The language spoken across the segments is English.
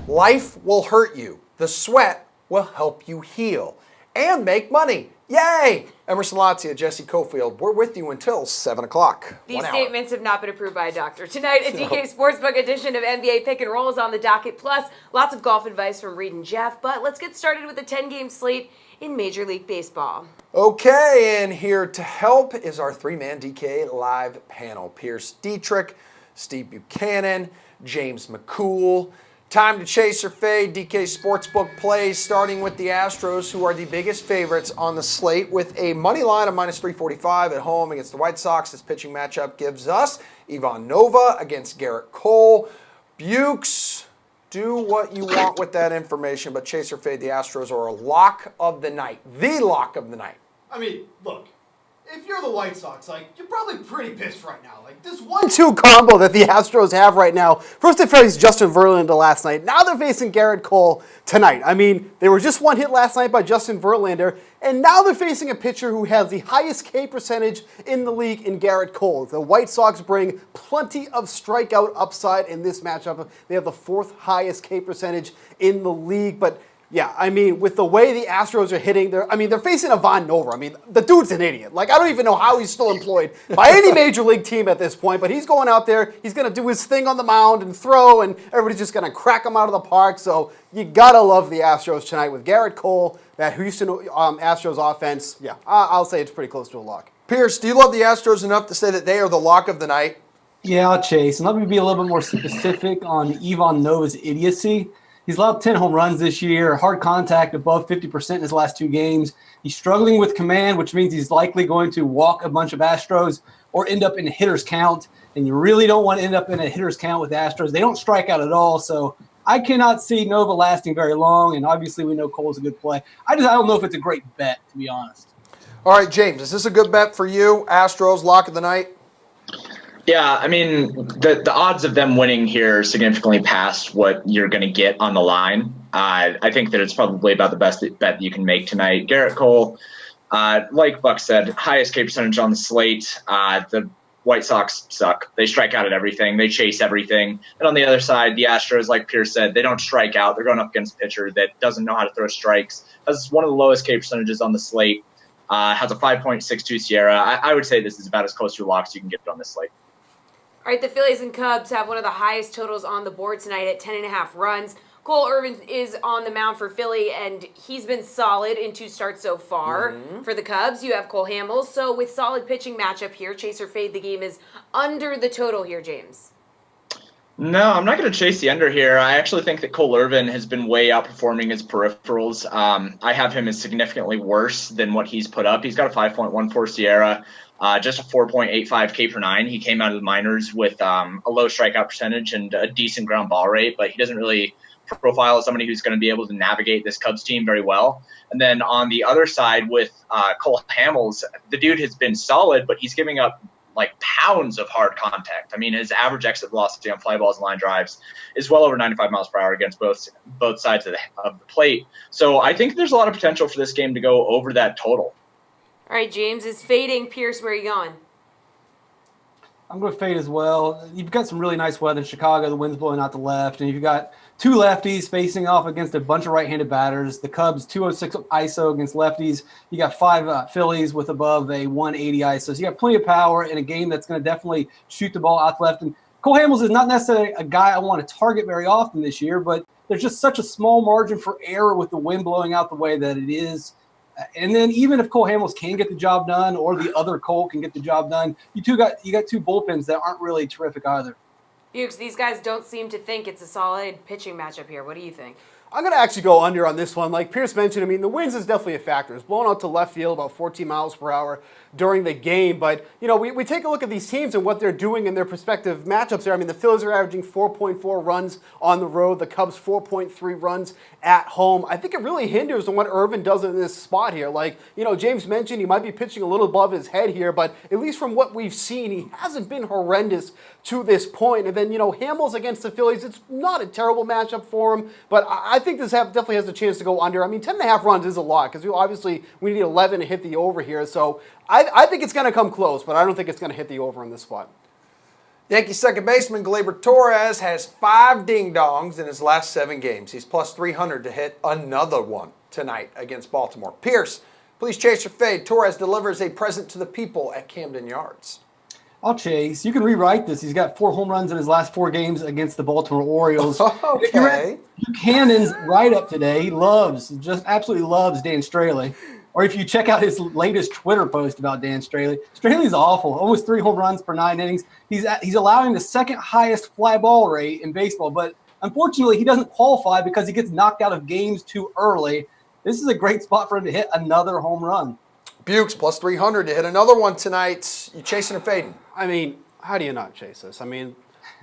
Life will hurt you. The sweat will help you heal and make money. Yay! Emerson, Lotzia, Jessie, Coffield, we're with you until 7 o'clock. These statements have not been approved by a doctor. Tonight, a DK Sportsbook edition of NBA Pick and Roll is on the docket. Plus, lots of golf advice from Reed and Jeff. But let's get started with the 10-game slate in Major League Baseball. Okay, and here to help is our three-man DK live panel. Pierce Dietrich, Steve Buchanan, James McCool. Time to chase or fade. DK Sportsbook plays, starting with the Astros, who are the biggest favorites on the slate, with a money line of minus 345 at home against the White Sox. This pitching matchup gives us Ivan Nova against Garrett Cole. Bukes, do what you want with that information, but chase or fade, the Astros are a lock of the night. The lock of the night. I mean, look, if you're the White Sox, you're probably pretty pissed right now. This 1-2 combo that the Astros have right now. First they faced Justin Verlander last night. Now they're facing Garrett Cole tonight. I mean, they were just one hit last night by Justin Verlander, and now they're facing a pitcher who has the highest K percentage in the league in Garrett Cole. The White Sox bring plenty of strikeout upside in this matchup. They have the fourth highest K percentage in the league, but yeah, I mean, with the way the Astros are hitting, they're facing Ivan Nova. I mean, the dude's an idiot. I don't even know how he's still employed by any major league team at this point, but he's going out there, he's going to do his thing on the mound and throw, and everybody's just going to crack him out of the park. So you got to love the Astros tonight with Garrett Cole, that Houston Astros offense. Yeah, I'll say it's pretty close to a lock. Pierce, do you love the Astros enough to say that they are the lock of the night? Yeah, I'll chase. And let me be a little bit more specific on Ivan Nova's idiocy. He's allowed 10 home runs this year, hard contact above 50% in his last two games. He's struggling with command, which means he's likely going to walk a bunch of Astros or end up in a hitter's count. And you really don't want to end up in a hitter's count with the Astros. They don't strike out at all, so I cannot see Nova lasting very long. And obviously we know Cole's a good play. I don't know if it's a great bet, to be honest. All right, James, is this a good bet for you? Astros, lock of the night? Yeah, I mean, the odds of them winning here significantly past what you're going to get on the line. I think that it's probably about the best bet that you can make tonight. Garrett Cole, like Buck said, highest K percentage on the slate. The White Sox suck. They strike out at everything. They chase everything. And on the other side, the Astros, like Pierce said, they don't strike out. They're going up against a pitcher that doesn't know how to throw strikes. Has one of the lowest K percentages on the slate. Has a 5.62 Sierra. I would say this is about as close to a lock as you can get on this slate. All right, the Phillies and Cubs have one of the highest totals on the board tonight at 10.5 runs. Cole Irvin is on the mound for Philly, and he's been solid in 2 starts so far. For the Cubs, you have Cole Hamels. So with solid pitching matchup here, chase or fade, the game is under the total here, James. No, I'm not going to chase the under here. I actually think that Cole Irvin has been way outperforming his peripherals. I have him as significantly worse than what he's put up. He's got a 5.14 Sierra. Just a 4.85 K per 9. He came out of the minors with a low strikeout percentage and a decent ground ball rate, but he doesn't really profile as somebody who's going to be able to navigate this Cubs team very well. And then on the other side with Cole Hamels, the dude has been solid, but he's giving up pounds of hard contact. I mean, his average exit velocity on fly balls and line drives is well over 95 miles per hour against both sides of the plate. So I think there's a lot of potential for this game to go over that total. All right, James is fading. Pierce, where are you going? I'm going to fade as well. You've got some really nice weather in Chicago. The wind's blowing out the left, and you've got 2 lefties facing off against a bunch of right-handed batters. The Cubs, 206 ISO against lefties. You got 5 Phillies with above a 180 ISO. So you got plenty of power in a game that's going to definitely shoot the ball out left. And Cole Hamels is not necessarily a guy I want to target very often this year, but there's just such a small margin for error with the wind blowing out the way that it is. And then even if Cole Hamels can get the job done, or the other Cole can get the job done, you got 2 bullpens that aren't really terrific either. Bukes, these guys don't seem to think it's a solid pitching matchup here. What do you think? I'm going to actually go under on this one. Like Pierce mentioned, I mean, the winds is definitely a factor. It's blown out to left field about 14 miles per hour during the game. But, we take a look at these teams and what they're doing in their respective matchups there. I mean, the Phillies are averaging 4.4 runs on the road. The Cubs 4.3 runs at home. I think it really hinders on what Irvin does in this spot here. James mentioned he might be pitching a little above his head here, but at least from what we've seen, he hasn't been horrendous to this point. And then, Hamels against the Phillies, it's not a terrible matchup for him, but I think this definitely has a chance to go under. I mean, 10.5 runs is a lot because obviously we need 11 to hit the over here. So I think it's going to come close, but I don't think it's going to hit the over in this spot. Yankee second baseman Gleyber Torres has 5 ding-dongs in his last 7 games. He's plus 300 to hit another one tonight against Baltimore. Pierce, please chase or fade. Torres delivers a present to the people at Camden Yards. I'll chase. You can rewrite this. He's got 4 home runs in his last 4 games against the Baltimore Orioles. Okay. Buchanan's write-up today. He just absolutely loves Dan Straley. Or if you check out his latest Twitter post about Dan Straley, Straley's awful. Almost 3 home runs per 9 innings. He's allowing the second highest fly ball rate in baseball, but unfortunately he doesn't qualify because he gets knocked out of games too early. This is a great spot for him to hit another home run. Bukes plus 300 to hit another one tonight. You chasing or fading? I mean, how do you not chase this? I mean,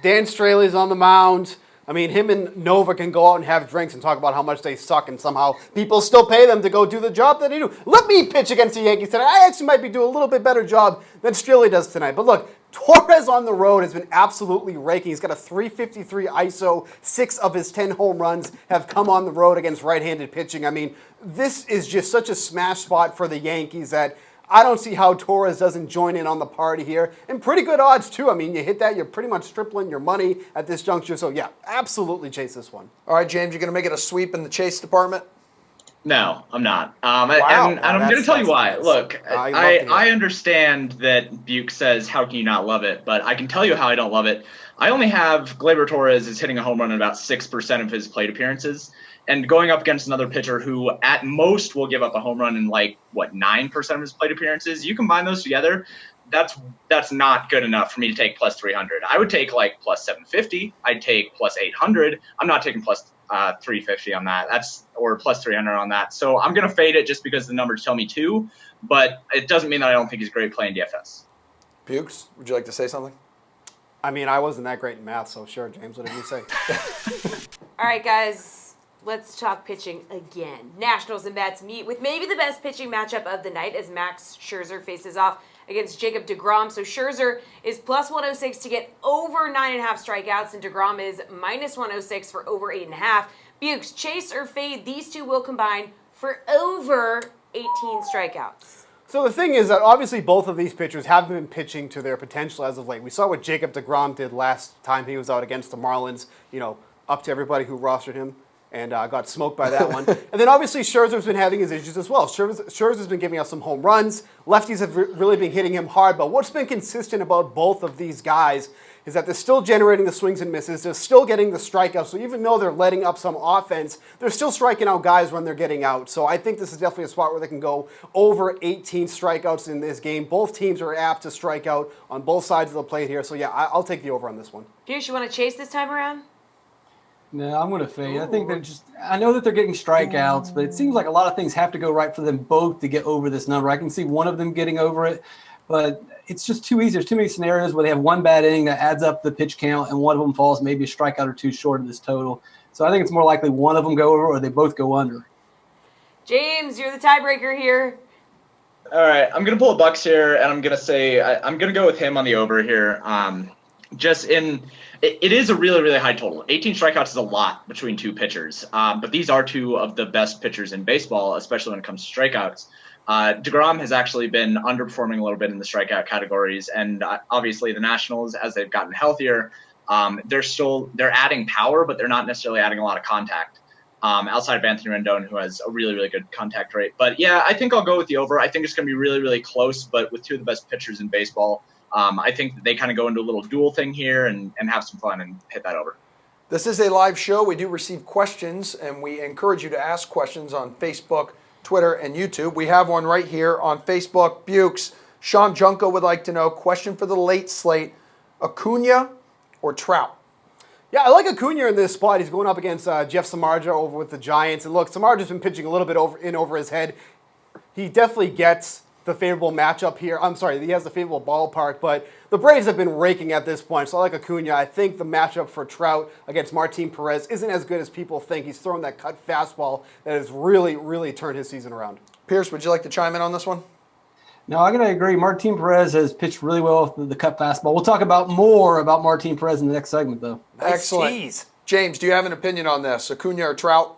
Dan Straley's on the mound. I mean, him and Nova can go out and have drinks and talk about how much they suck, and somehow people still pay them to go do the job that they do. Let me pitch against the Yankees tonight. I actually might be doing a little bit better job than Straley does tonight. But look, Torres on the road has been absolutely raking. He's got a 353 ISO. 6 of his 10 home runs have come on the road against right-handed pitching. I mean, this is just such a smash spot for the Yankees that I don't see how Torres doesn't join in on the party here. And pretty good odds, too. I mean, you hit that, you're pretty much tripling your money at this juncture. So, yeah, absolutely chase this one. All right, James, you're going to make it a sweep in the chase department? No, I'm not. Wow. And I'm going to tell you why. Nice. Look, I I understand that Buke says, how can you not love it? But I can tell you how I don't love it. I only have Gleyber Torres is hitting a home run in about 6% of his plate appearances. And going up against another pitcher who at most will give up a home run in 9% of his plate appearances. You combine those together, that's not good enough for me to take plus 300. I would take plus 750. I'd take plus 800. I'm not taking plus 350 on that. Or plus 300 on that. So I'm gonna fade it just because the numbers tell me to, but it doesn't mean that I don't think he's great playing DFS. Bukes, would you like to say something? I mean, I wasn't that great in math, so sure, James, whatever you say. All right, guys. Let's talk pitching again. Nationals and Mets meet with maybe the best pitching matchup of the night as Max Scherzer faces off against Jacob deGrom. So Scherzer is plus 106 to get over 9.5 strikeouts, and deGrom is minus 106 for over 8.5. Bukes, chase or fade, these two will combine for over 18 strikeouts. So the thing is that obviously both of these pitchers have been pitching to their potential as of late. We saw what Jacob deGrom did last time he was out against the Marlins, up to everybody who rostered him. And got smoked by that one. And then obviously Scherzer's been having his issues as well. Scherzer's been giving us some home runs. Lefties have really been hitting him hard. But what's been consistent about both of these guys is that they're still generating the swings and misses. They're still getting the strikeouts. So even though they're letting up some offense, they're still striking out guys when they're getting out. So I think this is definitely a spot where they can go over 18 strikeouts in this game. Both teams are apt to strike out on both sides of the plate here. So yeah, I'll take the over on this one. Pierce, you want to chase this time around? No, I'm going to fade. I think I know that they're getting strikeouts, but it seems like a lot of things have to go right for them both to get over this number. I can see one of them getting over it, but it's just too easy. There's too many scenarios where they have one bad inning that adds up the pitch count, and one of them falls maybe a strikeout or two short of this total. So I think it's more likely one of them go over or they both go under. James, you're the tiebreaker here. All right, I'm going to pull a Bucks here, and I'm going to say I'm going to go with him on the over here. It is a really, really high total. 18 strikeouts is a lot between two pitchers, but these are two of the best pitchers in baseball, especially when it comes to strikeouts. deGrom has actually been underperforming a little bit in the strikeout categories, and obviously the Nationals, as they've gotten healthier, they're adding power, but they're not necessarily adding a lot of contact. Outside of Anthony Rendon, who has a really, really good contact rate. But yeah, I think I'll go with the over. I think it's going to be really, really close, but with two of the best pitchers in baseball, I think that they kind of go into a little duel thing here and have some fun and hit that over. This is a live show. We do receive questions, and we encourage you to ask questions on Facebook, Twitter, and YouTube. We have one right here on Facebook. Bukes, Sean Junko would like to know, question for the late slate, Acuna or Trout? Yeah, I like Acuna in this spot. He's going up against Jeff Samardzija over with the Giants. And look, Samardzija's been pitching a little bit over his head. He definitely gets the favorable matchup here. I'm sorry, he has the favorable ballpark, but the Braves have been raking at this point. So I like Acuna. I think the matchup for Trout against Martin Perez isn't as good as people think. He's throwing that cut fastball that has really, really turned his season around. Pierce, would you like to chime in on this one? No, I'm going to agree. Martin Perez has pitched really well with the cut fastball. We'll talk more about Martin Perez in the next segment, though. Excellent. Nice tease. James, do you have an opinion on this, Acuna or Trout?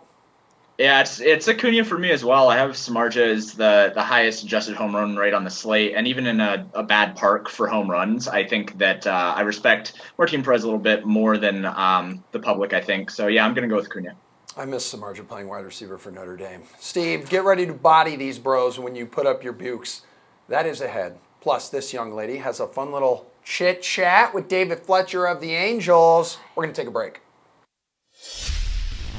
Yeah, it's Acuna for me as well. I have Samardzija as the highest adjusted home run rate on the slate, and even in a bad park for home runs, I think that I respect Martin Perez a little bit more than the public, I think. So yeah, I'm going to go with Acuna. I miss Samardzija playing wide receiver for Notre Dame. Steve, get ready to body these bros when you put up your bukes. That is ahead. Plus, this young lady has a fun little chit-chat with David Fletcher of the Angels. We're going to take a break.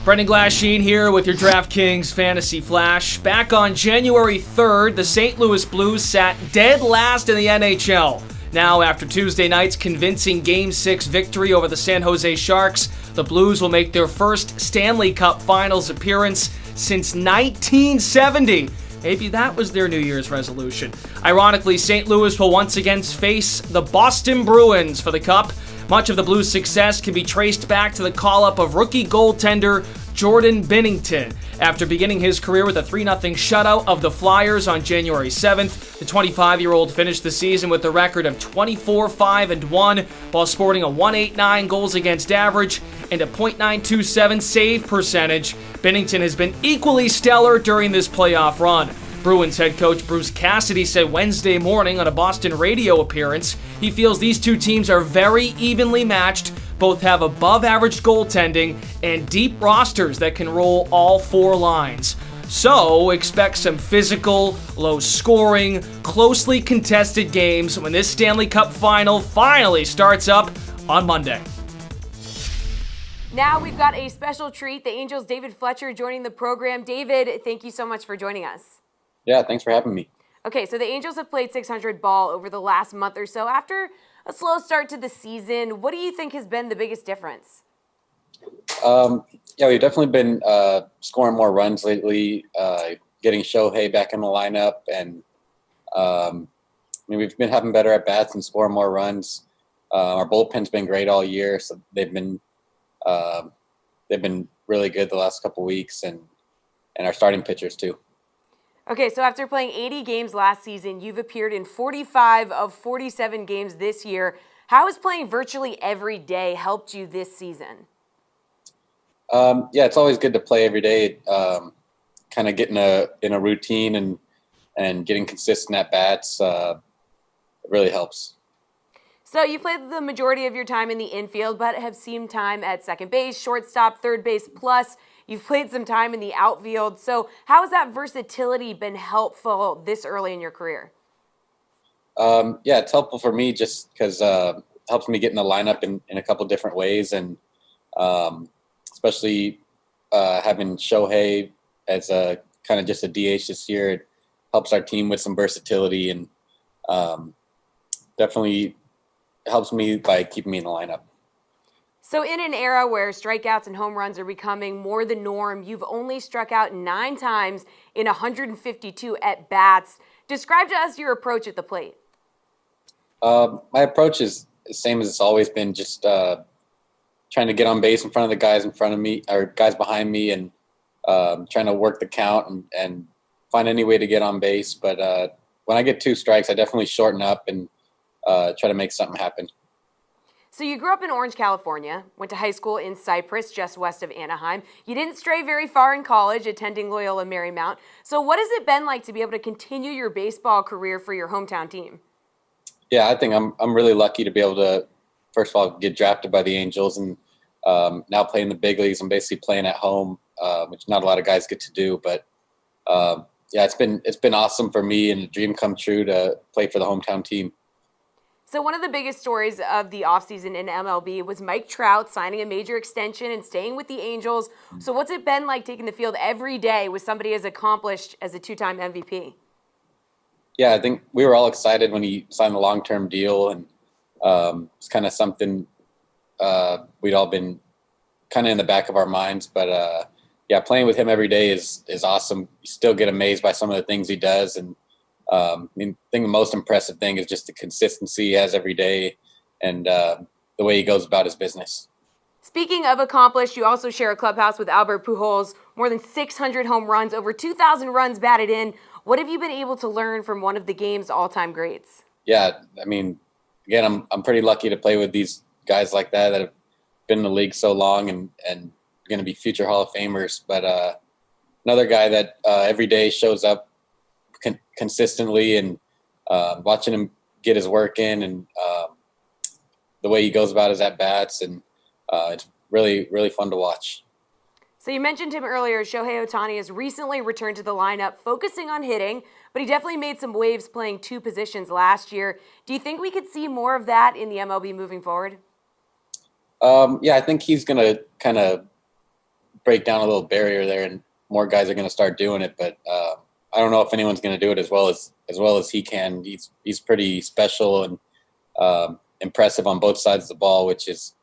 Brendan Glasheen here with your DraftKings Fantasy Flash. Back on January 3rd, the St. Louis Blues sat dead last in the NHL. Now, after Tuesday night's convincing Game 6 victory over the San Jose Sharks, the Blues will make their first Stanley Cup Finals appearance since 1970. Maybe that was their New Year's resolution. Ironically, St. Louis will once again face the Boston Bruins for the Cup. Much of the Blues' success can be traced back to the call-up of rookie goaltender Jordan Binnington. After beginning his career with a 3-0 shutout of the Flyers on January 7th, the 25-year-old finished the season with a record of 24-5-1 while sporting a .189 goals against average and a .927 save percentage. Binnington has been equally stellar during this playoff run. Bruins head coach Bruce Cassidy said Wednesday morning on a Boston radio appearance he feels these two teams are very evenly matched, both have above-average goaltending and deep rosters that can roll all four lines. So expect some physical, low-scoring, closely contested games when this Stanley Cup final finally starts up on Monday. Now we've got a special treat. The Angels' David Fletcher joining the program. David, thank you so much for joining us. Yeah, thanks for having me. Okay, so the Angels have played .600 ball over the last month or so. After a slow start to the season, what do you think has been the biggest difference? Yeah, we've definitely been scoring more runs lately, getting Shohei back in the lineup, and we've been having better at bats and scoring more runs. Our bullpen's been great all year, so they've been really good the last couple weeks, and our starting pitchers too. Okay, so after playing 80 games last season, you've appeared in 45 of 47 games this year. How has playing virtually every day helped you this season? Yeah, it's always good to play every day. Kind of getting in a routine and getting consistent at bats. It really helps. So you played the majority of your time in the infield, but have seen time at second base, shortstop, third base, plus you've played some time in the outfield. So how has that versatility been helpful this early in your career? Yeah, it's helpful for me just because it helps me get in the lineup in a couple different ways, and especially having Shohei as a kind of just a DH this year, it helps our team with some versatility, and definitely helps me by keeping me in the lineup. So in an era where strikeouts and home runs are becoming more the norm, you've only struck out 9 times in 152 at-bats. Describe to us your approach at the plate. My approach is the same as it's always been, just trying to get on base in front of the guys in front of me, or guys behind me, and trying to work the count and find any way to get on base. But when I get 2 strikes, I definitely shorten up and try to make something happen. So you grew up in Orange, California, went to high school in Cypress, just west of Anaheim. You didn't stray very far in college, attending Loyola Marymount. So what has it been like to be able to continue your baseball career for your hometown team? Yeah, I think I'm really lucky to be able to, first of all, get drafted by the Angels, and now play in the big leagues. I'm basically playing at home, which not a lot of guys get to do. But yeah, it's been awesome for me, and a dream come true to play for the hometown team. So one of the biggest stories of the offseason in MLB was Mike Trout signing a major extension and staying with the Angels. So what's it been like taking the field every day with somebody as accomplished as a 2-time MVP? Yeah, I think we were all excited when he signed the long-term deal, and it's kind of something we'd all been kind of in the back of our minds. But yeah, playing with him every day is awesome. You still get amazed by some of the things he does, and I think the most impressive thing is just the consistency he has every day, and the way he goes about his business. Speaking of accomplished, you also share a clubhouse with Albert Pujols, more than 600 home runs, over 2,000 runs batted in. What have you been able to learn from one of the game's all-time greats? Yeah, I mean, again, I'm pretty lucky to play with these guys like that have been in the league so long and going to be future Hall of Famers. But another guy that every day shows up consistently, and watching him get his work in, and the way he goes about his at-bats, and it's really, really fun to watch. So you mentioned him earlier. Shohei Ohtani has recently returned to the lineup, focusing on hitting, but he definitely made some waves playing 2 positions last year. Do you think we could see more of that in the MLB moving forward? Yeah, I think he's going to kind of break down a little barrier there, and more guys are going to start doing it. But I don't know if anyone's going to do it as well as he can. He's pretty special and impressive on both sides of the ball, which is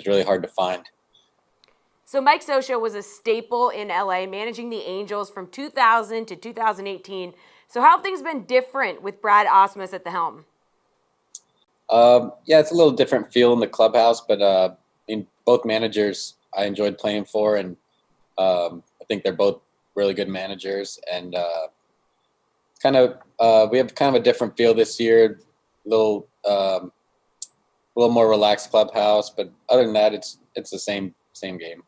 really hard to find. So Mike Scioscia was a staple in LA, managing the Angels from 2000 to 2018. So how have things been different with Brad Ausmus at the helm? Yeah, it's a little different feel in the clubhouse, but in both managers I enjoyed playing for, and I think they're both really good managers. And we have kind of a different feel this year, a little more relaxed clubhouse. But other than that, it's the same game.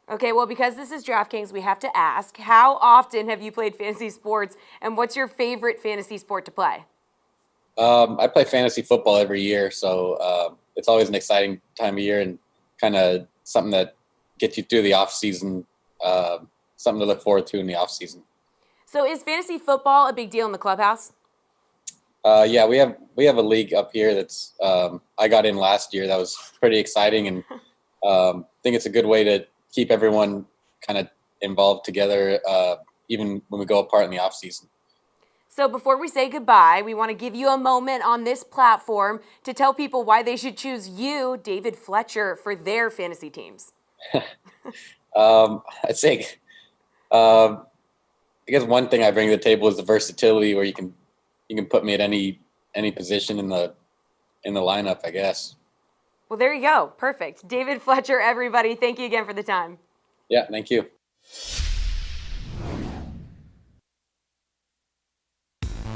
Okay, well, because this is DraftKings, we have to ask, how often have you played fantasy sports, and what's your favorite fantasy sport to play? I play fantasy football every year, so it's always an exciting time of year and kind of something that gets you through the off season, something to look forward to in the off season. So is fantasy football a big deal in the clubhouse? Yeah, we have a league up here that's I got in last year. That was pretty exciting, and I think it's a good way to keep everyone kind of involved together, even when we go apart in the off season. So before we say goodbye, we want to give you a moment on this platform to tell people why they should choose you, David Fletcher, for their fantasy teams. I'd say, I guess one thing I bring to the table is the versatility, where you can put me at any position in the lineup, I guess. Well, there you go. Perfect. David Fletcher, everybody, thank you again for the time. Yeah, thank you.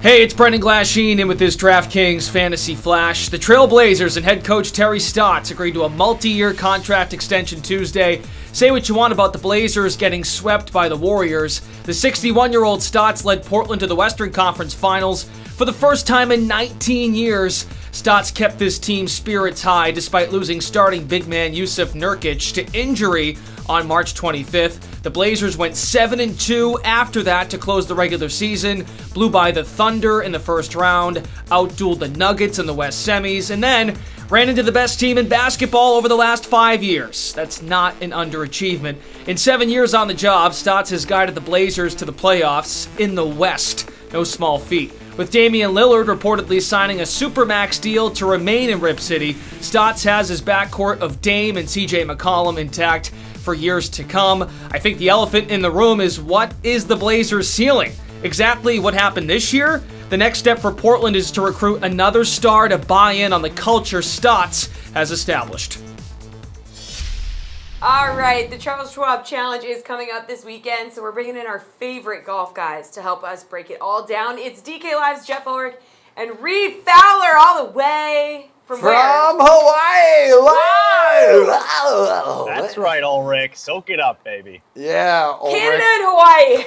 Hey, it's Brendan Glasheen in with this DraftKings Fantasy Flash. The Trailblazers and head coach Terry Stotts agreed to a multi-year contract extension Tuesday. Say what you want about the Blazers getting swept by the Warriors. The 61-year-old Stotts led Portland to the Western Conference Finals for the first time in 19 years. Stotts kept this team's spirits high despite losing starting big man Yusuf Nurkic to injury on March 25th. The Blazers went 7-2 after that to close the regular season, blew by the Thunder in the first round, outdueled the Nuggets in the West semis, and then ran into the best team in basketball over the last 5 years. That's not an underachievement. In 7 years on the job, Stotts has guided the Blazers to the playoffs in the West. No small feat. With Damian Lillard reportedly signing a supermax deal to remain in Rip City, Stotts has his backcourt of Dame and CJ McCollum intact for years to come. I think the elephant in the room is, what is the Blazers' ceiling? Exactly what happened this year? The next step for Portland is to recruit another star to buy in on the culture Stotts has established. All right, the Charles Schwab Challenge is coming up this weekend, so we're bringing in our favorite golf guys to help us break it all down. It's DK Live's Jeff Ulrich and Reed Fowler all the way from where? Hawaii, live! That's right, Ulrich. Soak it up, baby. Yeah, Ulrich. Canada and Hawaii.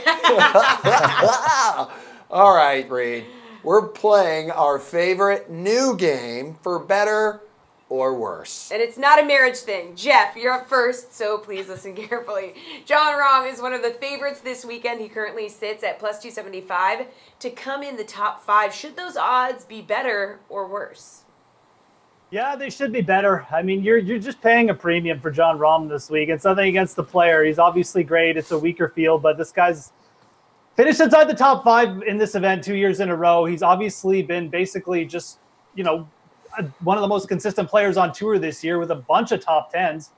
All right, Reed. We're playing our favorite new game, for better or worse. And it's not a marriage thing. Jeff, you're up first, so please listen carefully. John Rahm is one of the favorites this weekend. He currently sits at plus 275 to come in the top 5. Should those odds be better or worse? Yeah, they should be better. I mean, you're just paying a premium for John Rahm this week. It's nothing against the player. He's obviously great. It's a weaker field, but this guy's finished inside the top 5 in this event 2 years in a row. He's obviously been basically just, one of the most consistent players on tour this year with a bunch of top 10s.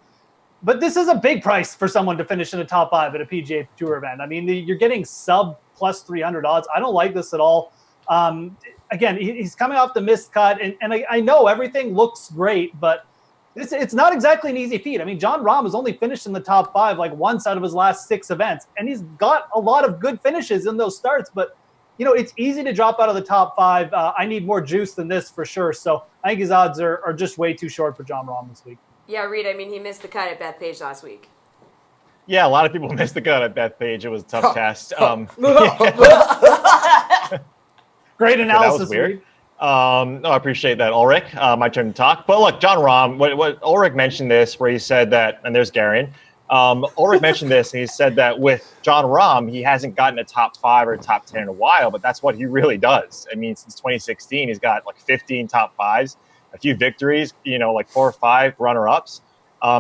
But this is a big price for someone to finish in the top 5 at a PGA Tour event. I mean, you're getting sub plus 300 odds. I don't like this at all. Again, he's coming off the missed cut, and I know everything looks great, but it's not exactly an easy feat. I mean, John Rahm has only finished in the top 5 like once out of his last 6 events, and he's got a lot of good finishes in those starts, but it's easy to drop out of the top 5. I need more juice than this for sure. So I think his odds are just way too short for John Rahm this week. Yeah, Reed, I mean, he missed the cut at Bethpage last week. Yeah, a lot of people missed the cut at Bethpage. It was a tough test. Great analysis. That was weird. No, I appreciate that, Ulrich. My turn to talk. But look, John Rahm, what Ulrich mentioned this, where he said that, and there's Garion. Ulrich mentioned this, and he said that with John Rahm, he hasn't gotten a top 5 or top 10 in a while, but that's what he really does. I mean, since 2016, he's got like 15 top 5s, a few victories, like 4 or 5 runner-ups.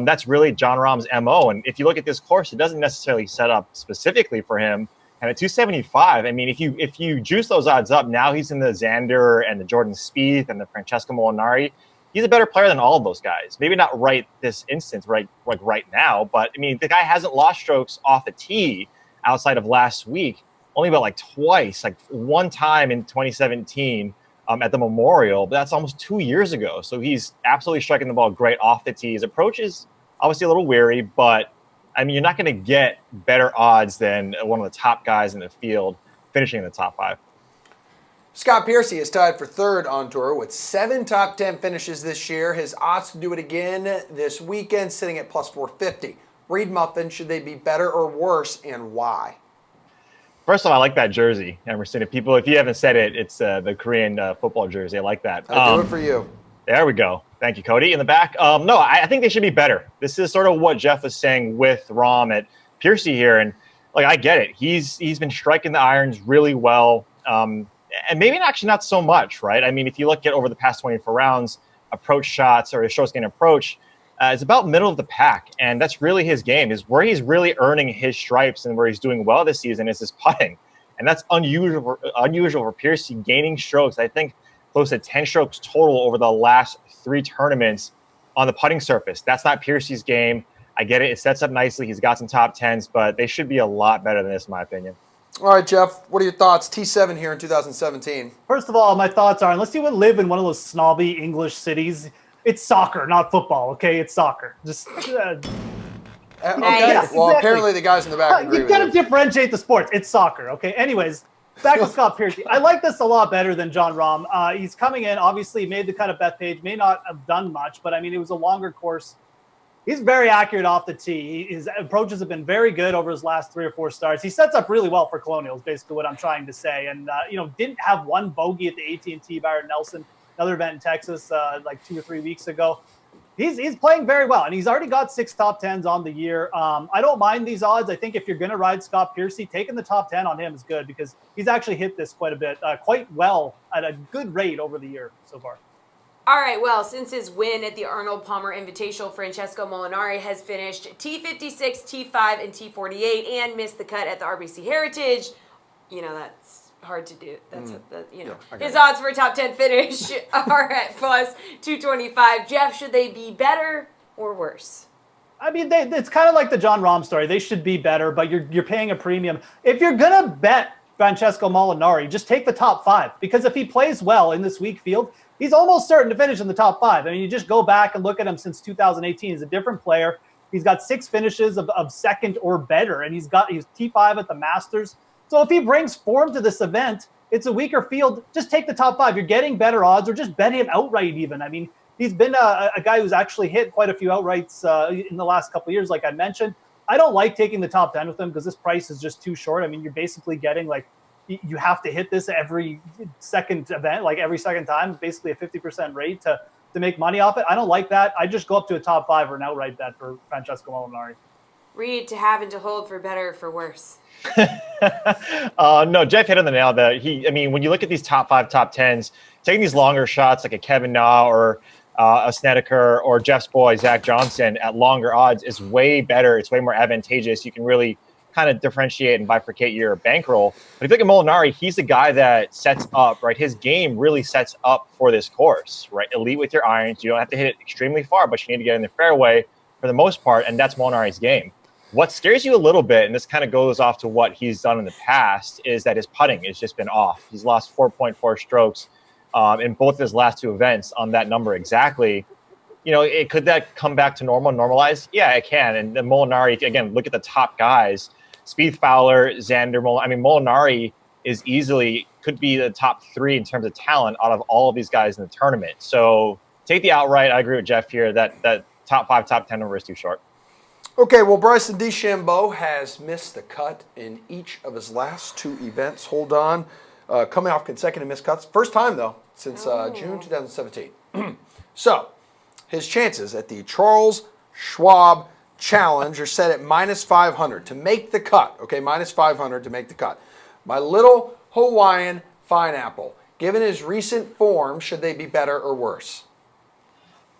That's really John Rahm's MO. And if you look at this course, it doesn't necessarily set up specifically for him. And at 275, I mean, if you juice those odds up, now he's in the Xander and the Jordan Spieth and the Francesco Molinari. He's a better player than all of those guys. Maybe not right this instance, right now, but I mean, the guy hasn't lost strokes off the tee outside of last week, only about like twice, like one time in 2017 at the Memorial, but that's almost 2 years ago. So he's absolutely striking the ball great off the tee. His approach is obviously a little weary, but I mean, you're not going to get better odds than one of the top guys in the field finishing in the top 5. Scott Piercy is tied for third on tour with 7 top 10 finishes this year. His odds to do it again this weekend sitting at plus 450. Reed Muffin, should they be better or worse, and why? First of all, I like that jersey, Emerson. If you haven't said it, it's the Korean football jersey. I like that. I'll do it for you. There we go. Thank you, Cody. In the back. No, I think they should be better. This is sort of what Jeff was saying with Rahm at Piercy here. And like, I get it. He's been striking the irons really well. And maybe actually not so much, right? I mean, if you look at over the past 24 rounds, approach shots or his strokes gained approach, it's about middle of the pack. And that's really his game. Is where he's really earning his stripes and where he's doing well this season is his putting. And that's unusual for Piercy gaining strokes. I think close to 10 strokes total over the last 3 tournaments on the putting surface. That's not Piercy's game. I get it. It sets up nicely. He's got some top 10s, but they should be a lot better than this, in my opinion. All right, Jeff, what are your thoughts? T7 here in 2017. First of all, my thoughts are, unless you would live in one of those snobby English cities, it's soccer, not football, okay? It's soccer. Just Okay. Yes, Well, exactly. apparently the guys in the back agree you with got to you. differentiate the sports. It's soccer, okay? Anyways, back to Scott Piercy. I like this a lot better than John Rahm. He's coming in, obviously made the cut at Bethpage, may not have done much, but I mean, it was a longer course. He's very accurate off the tee. His approaches have been very good over his last 3 or 4 starts. He sets up really well for Colonial, is basically what I'm trying to say. And, didn't have one bogey at the AT&T Byron Nelson, another event in Texas like 2 or 3 weeks ago. He's playing very well, and he's already got 6 top 10s on the year. I don't mind these odds. I think if you're going to ride Scott Piercy, taking the top 10 on him is good because he's actually hit this quite a bit, quite well at a good rate over the year so far. All right, well, since his win at the Arnold Palmer Invitational, Francesco Molinari has finished T56, T5, and T48 and missed the cut at the RBC Heritage. That's hard to do. His odds for a top 10 finish are at plus 225. Jeff, should they be better or worse? I mean, it's kind of like the John Rahm story. They should be better, but you're paying a premium. If you're going to bet Francesco Molinari, just take the top 5 because if he plays well in this weak field, he's almost certain to finish in the top 5. I mean, you just go back and look at him since 2018. He's a different player. He's got 6 finishes of second or better, and he's T5 at the Masters. So if he brings form to this event, it's a weaker field. Just take the top 5. You're getting better odds, or just bet him outright even. I mean, he's been a guy who's actually hit quite a few outrights in the last couple of years, like I mentioned. I don't like taking the top 10 with him because this price is just too short. I mean, you're basically getting like, you have to hit this every second event, like every second time, basically a 50% rate to make money off it. I don't like that. I just go up to a top 5 or an outright bet for Francesco Molinari. Read to have and to hold for better or for worse. No, Jeff hit on the nail. When you look at these top 5, top 10s, taking these longer shots like a Kevin Na or a Snedeker or Jeff's boy, Zach Johnson at longer odds is way better. It's way more advantageous. You can really kind of differentiate and bifurcate your bankroll. But if you look at Molinari, he's the guy that sets up, right? His game really sets up for this course, right? Elite with your irons. You don't have to hit it extremely far, but you need to get in the fairway for the most part, and that's Molinari's game. What scares you a little bit, and this kind of goes off to what he's done in the past, is that his putting has just been off. He's lost 4.4 strokes in both of his last 2 events on that number exactly. Could that come back to normalize? Yeah, it can. And the Molinari, again, look at the top guys. Spieth, Fowler, Xander, Molinari could be the top 3 in terms of talent out of all of these guys in the tournament. So take the outright. I agree with Jeff here that top 5, top 10 number is too short. Okay, well, Bryson DeChambeau has missed the cut in each of his last 2 events. Hold on. Coming off consecutive missed cuts. First time, though, since June 2017. So, his chances at the Charles Schwab Challenge are set at -500 to make the cut. Okay, -500 to make the cut. My little Hawaiian pineapple. Given his recent form, should they be better or worse?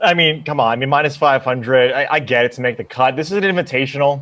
I mean, come on. I mean, -500. I get it to make the cut. This is an invitational,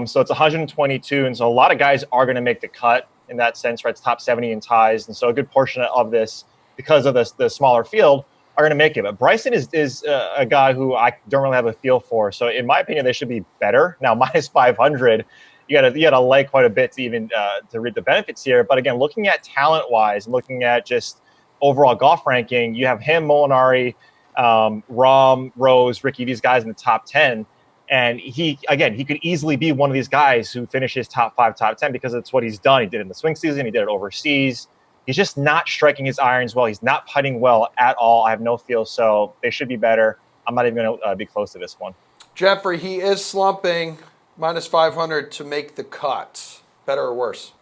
so it's 122, and so a lot of guys are going to make the cut in that sense, right? It's top 70 in ties, and so a good portion of this, because of the smaller field, are going to make it. But Bryson is a guy who I don't really have a feel for. So in my opinion, they should be better. Now, -500, you gotta like quite a bit to even to reap the benefits here. But again, looking at talent-wise, looking at just overall golf ranking, you have him, Molinari, Rahm, Rose, Ricky, these guys in the top 10. And he could easily be one of these guys who finishes top 5, top 10 because it's what he's done. He did it in the swing season. He did it overseas. He's just not striking his irons well. He's not putting well at all. I have no feel. So they should be better. I'm not even going to be close to this one. Jeffrey, he is slumping. -500 to make the cut. Better or worse?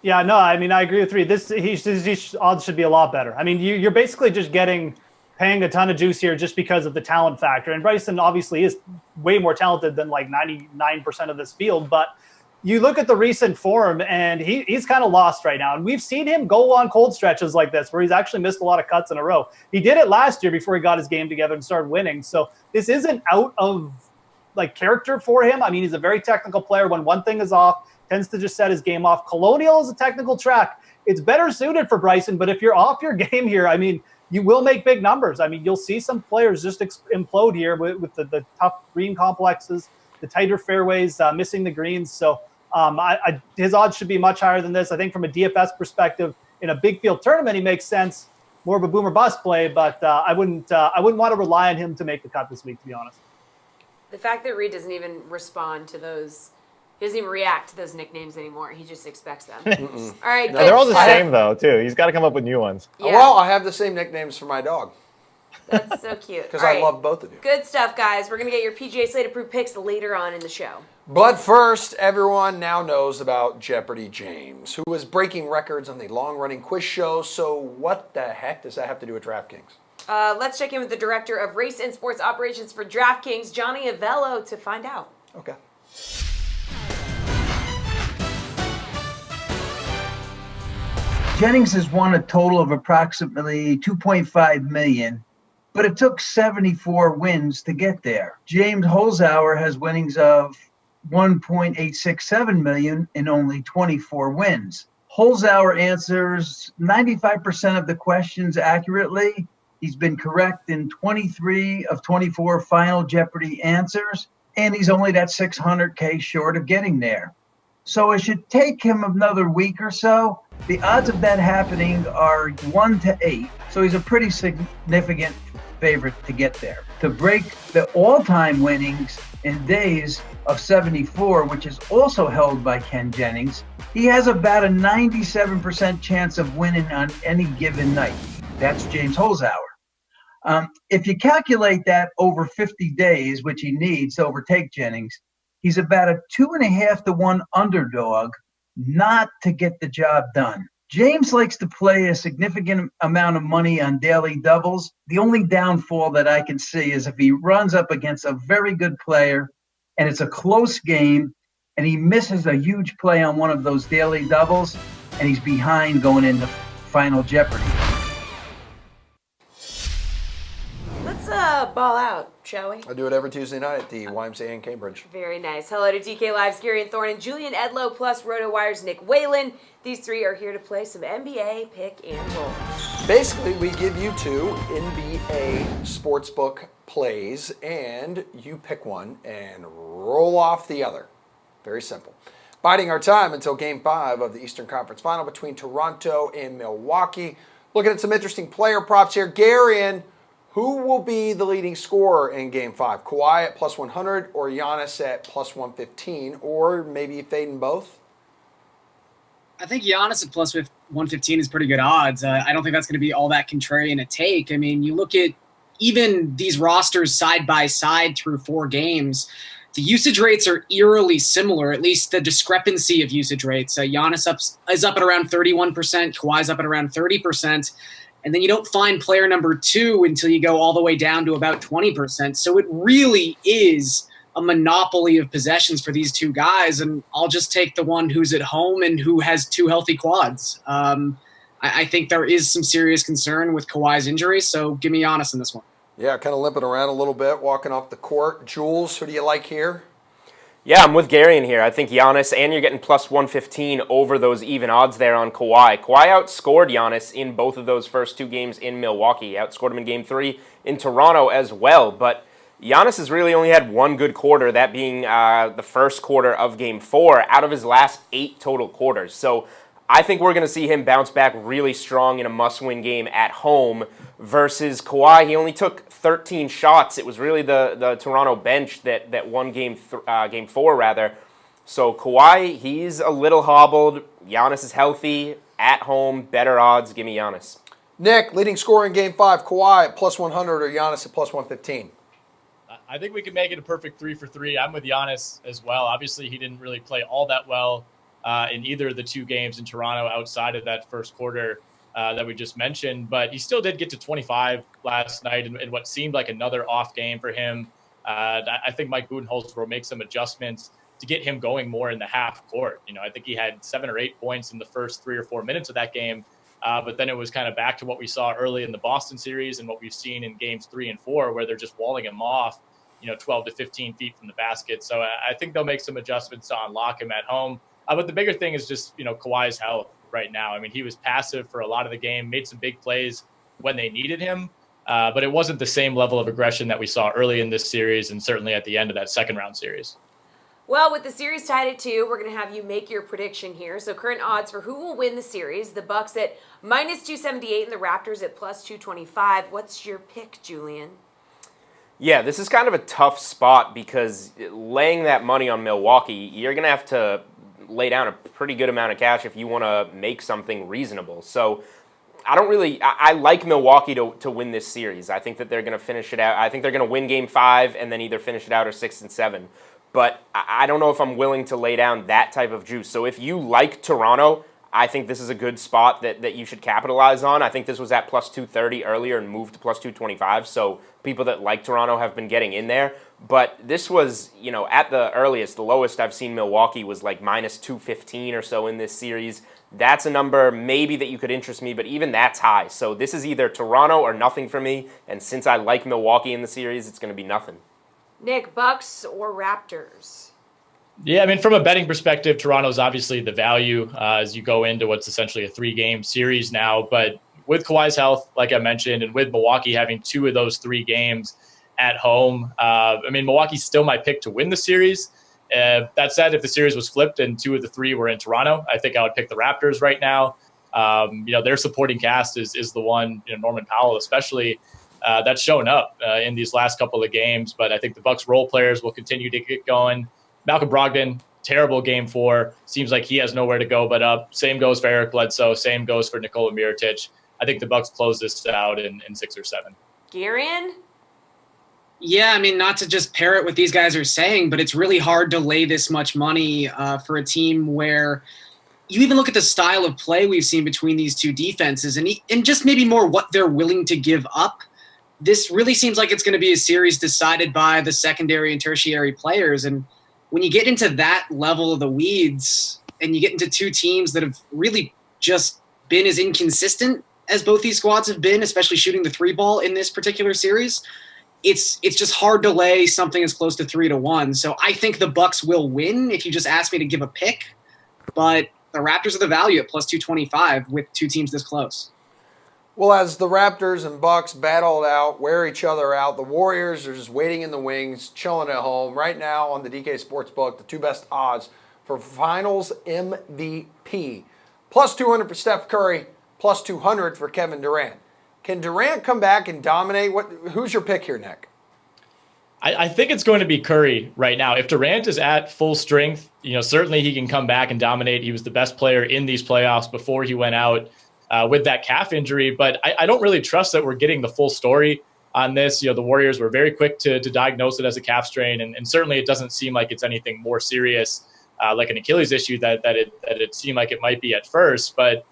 Yeah, no, I mean, I agree with Reed. His odds should be a lot better. I mean, you're basically just paying a ton of juice here just because of the talent factor. And Bryson obviously is way more talented than like 99% of this field. But you look at the recent form, and he's kind of lost right now. And we've seen him go on cold stretches like this where he's actually missed a lot of cuts in a row. He did it last year before he got his game together and started winning. So this isn't out of like character for him. I mean, he's a very technical player. When one thing is off, tends to just set his game off. Colonial is a technical track. It's better suited for Bryson, but if you're off your game here, I mean, you will make big numbers. I mean, you'll see some players just implode here with the tough green complexes, the tighter fairways, missing the greens. So his odds should be much higher than this. I think from a DFS perspective, in a big field tournament, he makes sense. More of a boom or bust play, but I wouldn't want to rely on him to make the cut this week, to be honest. The fact that Reed doesn't even respond to those, he doesn't even react to those nicknames anymore. He just expects them. All right, No, they're all the same, though, too. He's got to come up with new ones. Yeah. Well, I have the same nicknames for my dog. That's so cute. Because I love both of you. Good stuff, guys. We're going to get your PGA Slate approved picks later on in the show. But first, everyone now knows about Jeopardy James, who is breaking records on the long-running quiz show. So what the heck does that have to do with DraftKings? Let's check in with the director of race and sports operations for DraftKings, Johnny Avello, to find out. Okay. Jennings has won a total of approximately $2.5 million, but it took 74 wins to get there. James Holzhauer has winnings of $1.867 million in only 24 wins. Holzhauer answers 95% of the questions accurately. He's been correct in 23 of 24 Final Jeopardy answers, and he's only that $600K short of getting there. So it should take him another week or so. The odds of that happening are 1 to 8, so he's a pretty significant favorite to get there. To break the all-time winnings in days of 74, which is also held by Ken Jennings, he has about a 97% chance of winning on any given night. That's James Holzhauer. If you calculate that over 50 days, which he needs to overtake Jennings, he's about a 2.5 to 1 underdog not to get the job done. James likes to play a significant amount of money on daily doubles. The only downfall that I can see is if he runs up against a very good player and it's a close game and he misses a huge play on one of those daily doubles and he's behind going into Final Jeopardy. Let's ball out, shall we? I do it every Tuesday night at the YMCA in Cambridge. Very nice. Hello to DK Live's Gary and Thorne and Julian Edlow plus RotoWire's Nick Whalen. These three are here to play some NBA pick and roll. Basically, we give you 2 NBA sportsbook plays, and you pick one and roll off the other. Very simple. Biding our time until Game 5 of the Eastern Conference Final between Toronto and Milwaukee. Looking at some interesting player props here. Garion, who will be the leading scorer in Game 5? Kawhi at plus 100 or Giannis at plus 115? Or maybe fading both? I think Giannis at plus 115 is pretty good odds. I don't think that's going to be all that contrarian a take. I mean, you look at even these rosters side by side through 4 games. the usage rates are eerily similar, at least the discrepancy of usage rates. Giannis is up at around 31%, Kawhi's up at around 30%, and then you don't find player number 2 until you go all the way down to about 20%. So it really is a monopoly of possessions for these two guys, and I'll just take the one who's at home and who has 2 healthy quads. I think there is some serious concern with Kawhi's injury, so give me Giannis in this one. Yeah, kind of limping around a little bit, walking off the court. Jules, who do you like here? Yeah, I'm with Gary in here. I think Giannis, and you're getting plus 115 over those even odds there on Kawhi. Kawhi outscored Giannis in both of those first 2 games in Milwaukee. He outscored him in Game 3 in Toronto as well, but Giannis has really only had one good quarter, that being the first quarter of Game 4 out of his last 8 total quarters. So I think we're going to see him bounce back really strong in a must-win game at home versus Kawhi. He only took 13 shots. It was really the Toronto bench that won Game 4, rather. So Kawhi, he's a little hobbled. Giannis is healthy, at home, better odds. Give me Giannis. Nick, leading scorer in Game 5, Kawhi at plus 100 or Giannis at plus 115? I think we can make it a perfect 3 for 3. I'm with Giannis as well. Obviously, he didn't really play all that well in either of the 2 games in Toronto outside of that first quarter that we just mentioned, but he still did get to 25 last night in what seemed like another off game for him. I think Mike Budenholzer will make some adjustments to get him going more in the half court. I think he had 7 or 8 points in the first 3 or 4 minutes of that game, but then it was kind of back to what we saw early in the Boston series and what we've seen in games 3 and 4, where they're just walling him off, 12 to 15 feet from the basket. So I think they'll make some adjustments to unlock him at home. But the bigger thing is just, Kawhi's health right now. I mean, he was passive for a lot of the game, made some big plays when they needed him, but it wasn't the same level of aggression that we saw early in this series and certainly at the end of that second round series. Well, with the series tied at 2, we're going to have you make your prediction here. So current odds for who will win the series, the Bucks at minus 278 and the Raptors at plus 225. What's your pick, Julian? Yeah, this is kind of a tough spot because laying that money on Milwaukee, you're going to have to lay down a pretty good amount of cash if you want to make something reasonable. So I like Milwaukee to win this series. I think that they're going to finish it out. I think they're going to win Game 5 and then either finish it out or 6 and 7. But I don't know if I'm willing to lay down that type of juice. So if you like Toronto, I think this is a good spot that you should capitalize on. I think this was at plus 230 earlier and moved to plus 225. So people that like Toronto have been getting in there. But this was, at the earliest, the lowest I've seen Milwaukee was like minus 215 or so in this series. That's a number maybe that you could interest me, but even that's high. So this is either Toronto or nothing for me. And since I like Milwaukee in the series, it's going to be nothing. Nick, Bucks or Raptors? Yeah, I mean, from a betting perspective, Toronto's obviously the value as you go into what's essentially a 3-game series now. But with Kawhi's health, like I mentioned, and with Milwaukee having 2 of those 3 games at home, Milwaukee's still my pick to win the series. That said, if the series was flipped and 2 of the 3 were in Toronto, I think I would pick the Raptors right now. Their supporting cast is the one, Norman Powell especially, that's shown up in these last couple of games. But I think the Bucks role players will continue to get going. Malcolm Brogdon, terrible Game 4. Seems like he has nowhere to go but up. Same goes for Eric Bledsoe. Same goes for Nikola Mirotic. I think the Bucks close this out in 6 or 7. Garion? Yeah, I mean, not to just parrot what these guys are saying, but it's really hard to lay this much money for a team where you even look at the style of play we've seen between these two defenses and just maybe more what they're willing to give up. This really seems like it's going to be a series decided by the secondary and tertiary players. And when you get into that level of the weeds and you get into 2 teams that have really just been as inconsistent as both these squads have been, especially shooting the 3-ball in this particular series, it's just hard to lay something as close to 3-1. So I think the Bucks will win if you just ask me to give a pick, but the Raptors are the value at plus 225 with 2 teams this close. Well, as the Raptors and Bucks battle it out, wear each other out, the Warriors are just waiting in the wings, chilling at home. Right now on the DK Sportsbook, the 2 best odds for Finals MVP. Plus 200 for Steph Curry, plus 200 for Kevin Durant. Can Durant come back and dominate? Who's your pick here, Nick? I think it's going to be Curry right now. If Durant is at full strength, certainly he can come back and dominate. He was the best player in these playoffs before he went out with that calf injury. But I don't really trust that we're getting the full story on this. The Warriors were very quick to diagnose it as a calf strain, and certainly it doesn't seem like it's anything more serious like an Achilles issue that it seemed like it might be at first. But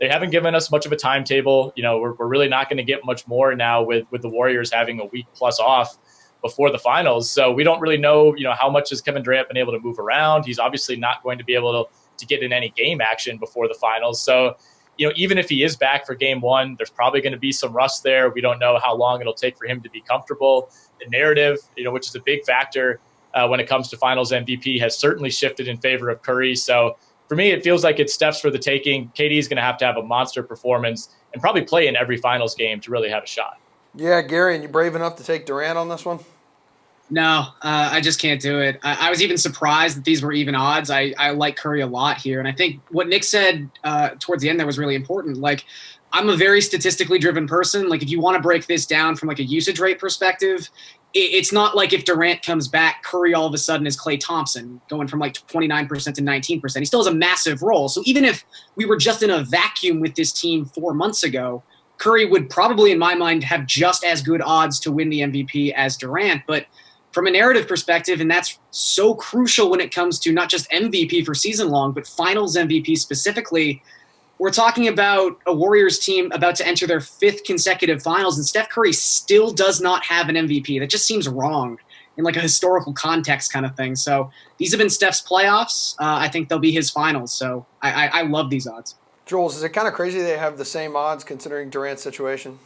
they haven't given us much of a timetable. We're really not going to get much more now with the Warriors having a week plus off before the finals. So we don't really know, how much has Kevin Durant been able to move around. He's obviously not going to be able to get in any game action before the finals. So, even if he is back for game one, there's probably going to be some rust there. We don't know how long it'll take for him to be comfortable. The narrative, which is a big factor when it comes to finals MVP, has certainly shifted in favor of Curry. So for me, it feels like it's Steph's for the taking. KD is going to have a monster performance and probably play in every finals game to really have a shot. Yeah, Gary, and you brave enough to take Durant on this one? No, I just can't do it. I was even surprised that these were even odds. I like Curry a lot here. And I think what Nick said towards the end there was really important. Like, I'm a very statistically driven person. Like, if you want to break this down from like a usage rate perspective, it's not like if Durant comes back, Curry all of a sudden is Klay Thompson, going from like 29% to 19%. He still has a massive role. So even if we were just in a vacuum with this team 4 months ago, Curry would probably, in my mind, have just as good odds to win the MVP as Durant. But from a narrative perspective, and that's so crucial when it comes to not just MVP for season long, but finals MVP specifically, we're talking about a Warriors team about to enter their 5th consecutive finals, and Steph Curry still does not have an MVP. That just seems wrong in like a historical context kind of thing. So these have been Steph's playoffs. I think they'll be his finals. So I love these odds. Jules, is it kind of crazy they have the same odds considering Durant's situation?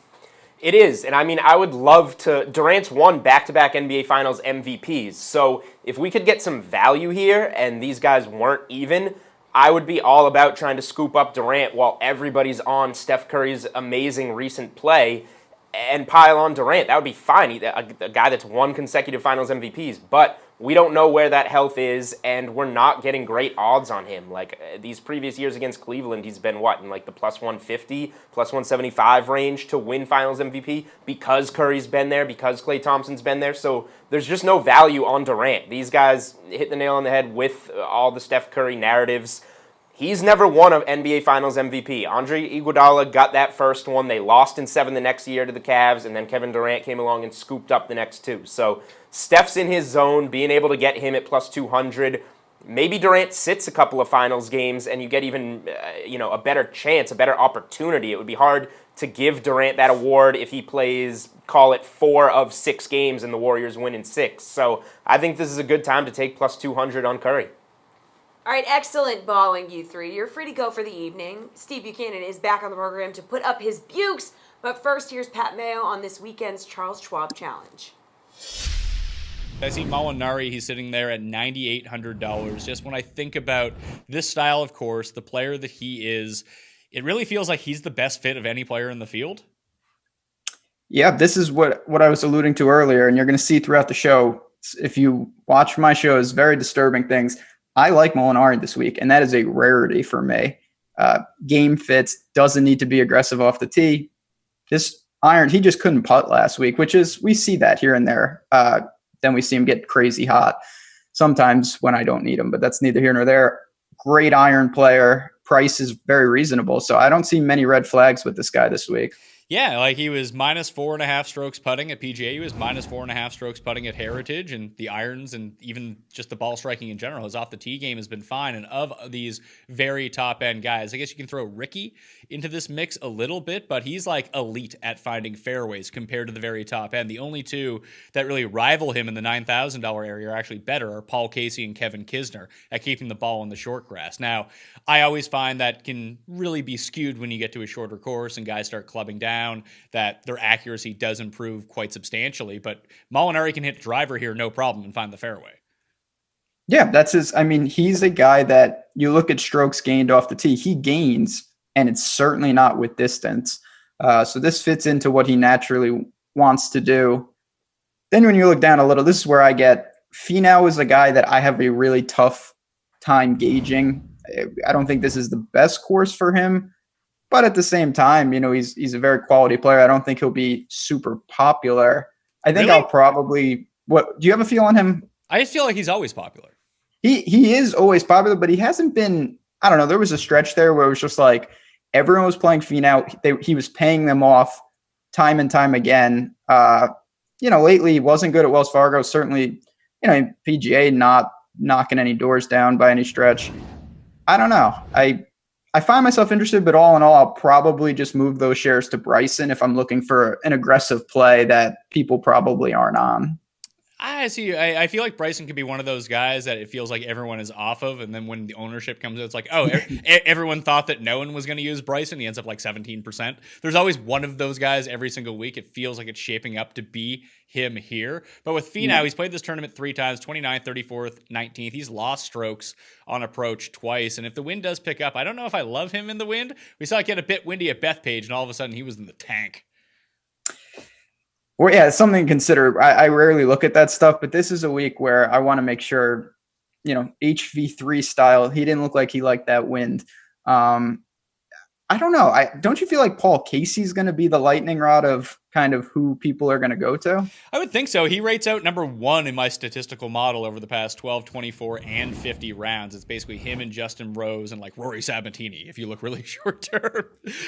It is, and I mean, I would love to. Durant's won back-to-back NBA Finals MVPs, so if we could get some value here and these guys weren't even, I would be all about trying to scoop up Durant while everybody's on Steph Curry's amazing recent play and pile on Durant. That would be fine, a guy that's won consecutive Finals MVPs, but we don't know where that health is, and we're not getting great odds on him. Like, these previous years against Cleveland, he's been, in like the plus 150, plus 175 range to win Finals MVP because Curry's been there, because Klay Thompson's been there. So there's just no value on Durant. These guys hit the nail on the head with all the Steph Curry narratives. He's never won an NBA Finals MVP. Andre Iguodala got that first one. They lost in 7 the next year to the Cavs, and then Kevin Durant came along and scooped up the next 2. So Steph's in his zone, being able to get him at plus 200. Maybe Durant sits a couple of finals games and you get even a better chance, a better opportunity. It would be hard to give Durant that award if he plays, call it 4 of 6 games and the Warriors win in 6. So I think this is a good time to take plus 200 on Curry. All right, excellent balling, you three. You're free to go for the evening. Steve Buchanan is back on the program to put up his bukes. But first, here's Pat Mayo on this weekend's Charles Schwab Challenge. I see Molinari, he's sitting there at $9,800. Just when I think about this style of course, the player that he is, it really feels like he's the best fit of any player in the field. Yeah, this is what I was alluding to earlier, and you're going to see throughout the show. If you watch my shows, very disturbing things. I like Molinari this week, and that is a rarity for me. Game fits, doesn't need to be aggressive off the tee. This iron, he just couldn't putt last week, which is, we see that here and there. Then we see him get crazy hot sometimes when I don't need him, but that's neither here nor there. Great iron player. Price is very reasonable, so I don't see many red flags with this guy this week. Yeah, like he was minus 4.5 strokes putting at PGA. He was minus 4.5 strokes putting at Heritage, and the irons and even just the ball striking in general, his off the tee game has been fine. And of these very top end guys, I guess you can throw Ricky into this mix a little bit, but he's like elite at finding fairways compared to the very top end. The only two that really rival him in the $9,000 area are actually better are Paul Casey and Kevin Kisner at keeping the ball in the short grass. Now, I always find that can really be skewed when you get to a shorter course and guys start clubbing down, that their accuracy does improve quite substantially. But Molinari can hit driver here no problem and find the fairway. Yeah, that's his. I mean, he's a guy that you look at strokes gained off the tee, he gains, and it's certainly not with distance. So this fits into what he naturally wants to do. Then when you look down a little, this is where I get Finau is a guy that I have a really tough time gauging. I don't think this is the best course for him, but at the same time, he's a very quality player. I don't think he'll be super popular. I think Really? I'll probably. What do you have a feel on him? I just feel like he's always popular. He is always popular, but he hasn't been. I don't know. There was a stretch there where it was just like everyone was playing Finau. He was paying them off time and time again. Lately he wasn't good at Wells Fargo. Certainly, PGA not knocking any doors down by any stretch. I don't know. I find myself interested, but all in all, I'll probably just move those shares to Bryson if I'm looking for an aggressive play that people probably aren't on. I see. I feel like Bryson could be one of those guys that it feels like everyone is off of, and then when the ownership comes in, it's like, oh, everyone thought that no one was going to use Bryson. He ends up like 17%. There's always one of those guys every single week. It feels like it's shaping up to be him here. But with Finau, he's played this tournament 3 times, 29th, 34th, 19th. He's lost strokes on approach twice. And if the wind does pick up, I don't know if I love him in the wind. We saw it get a bit windy at Bethpage, and all of a sudden he was in the tank. Well, yeah, it's something to consider. I rarely look at that stuff, but this is a week where I want to make sure, HV3 style, he didn't look like he liked that wind. I don't know. Don't you feel like Paul Casey's going to be the lightning rod of kind of who people are going to go to? I would think so. He rates out number 1 in my statistical model over the past 12, 24, and 50 rounds. It's basically him and Justin Rose and like Rory Sabatini, if you look really short term.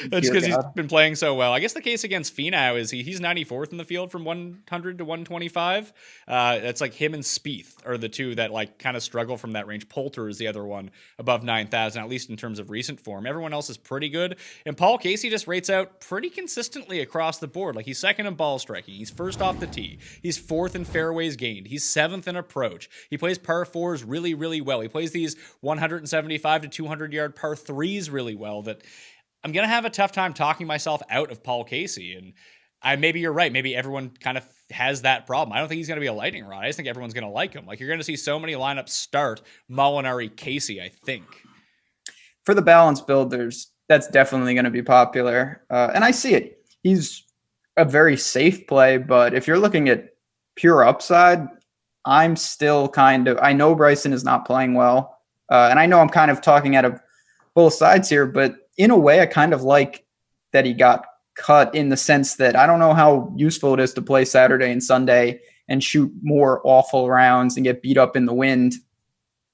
That's because he's been playing so well. I guess the case against Finau is he's 94th in the field from 100 to 125. That's like him and Spieth are the two that like kind of struggle from that range. Poulter is the other one above 9,000, at least in terms of recent form. Everyone else is pretty good. And Paul Casey just rates out pretty consistently across the board. Like he's second in ball striking. He's first off the tee. He's 4th in fairways gained. He's 7th in approach. He plays par 4s really, really well. He plays these 175 to 200 yard par 3s really well that I'm going to have a tough time talking myself out of Paul Casey. And maybe you're right. Maybe everyone kind of has that problem. I don't think he's going to be a lightning rod. I just think everyone's going to like him. Like you're going to see so many lineups start Molinari Casey, I think. For the balance build, that's definitely going to be popular. And I see it. He's a very safe play, but if you're looking at pure upside, I'm still I know Bryson is not playing well. And I know I'm kind of talking out of both sides here, but in a way, I kind of like that he got cut in the sense that I don't know how useful it is to play Saturday and Sunday and shoot more awful rounds and get beat up in the wind.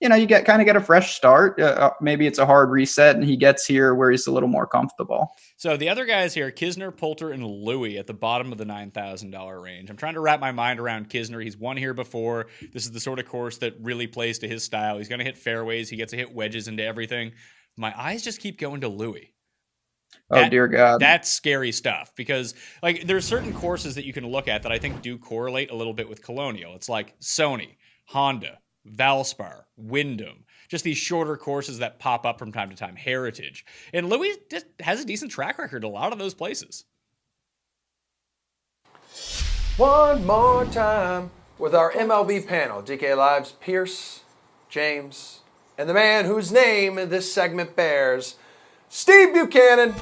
You get a fresh start. Maybe it's a hard reset, and he gets here where he's a little more comfortable. So the other guys here, Kisner, Poulter, and Louis at the bottom of the $9,000 range. I'm trying to wrap my mind around Kisner. He's won here before. This is the sort of course that really plays to his style. He's going to hit fairways. He gets to hit wedges into everything. My eyes just keep going to Louis. Dear God. That's scary stuff because like there's certain courses that you can look at that I think do correlate a little bit with Colonial. It's like Sony, Honda, Valspar, Wyndham, just these shorter courses that pop up from time to time, Heritage. And Louis just has a decent track record at a lot of those places. One more time with our MLB panel. DK Live's Pierce, James, and the man whose name this segment bears, Steve Buchanan.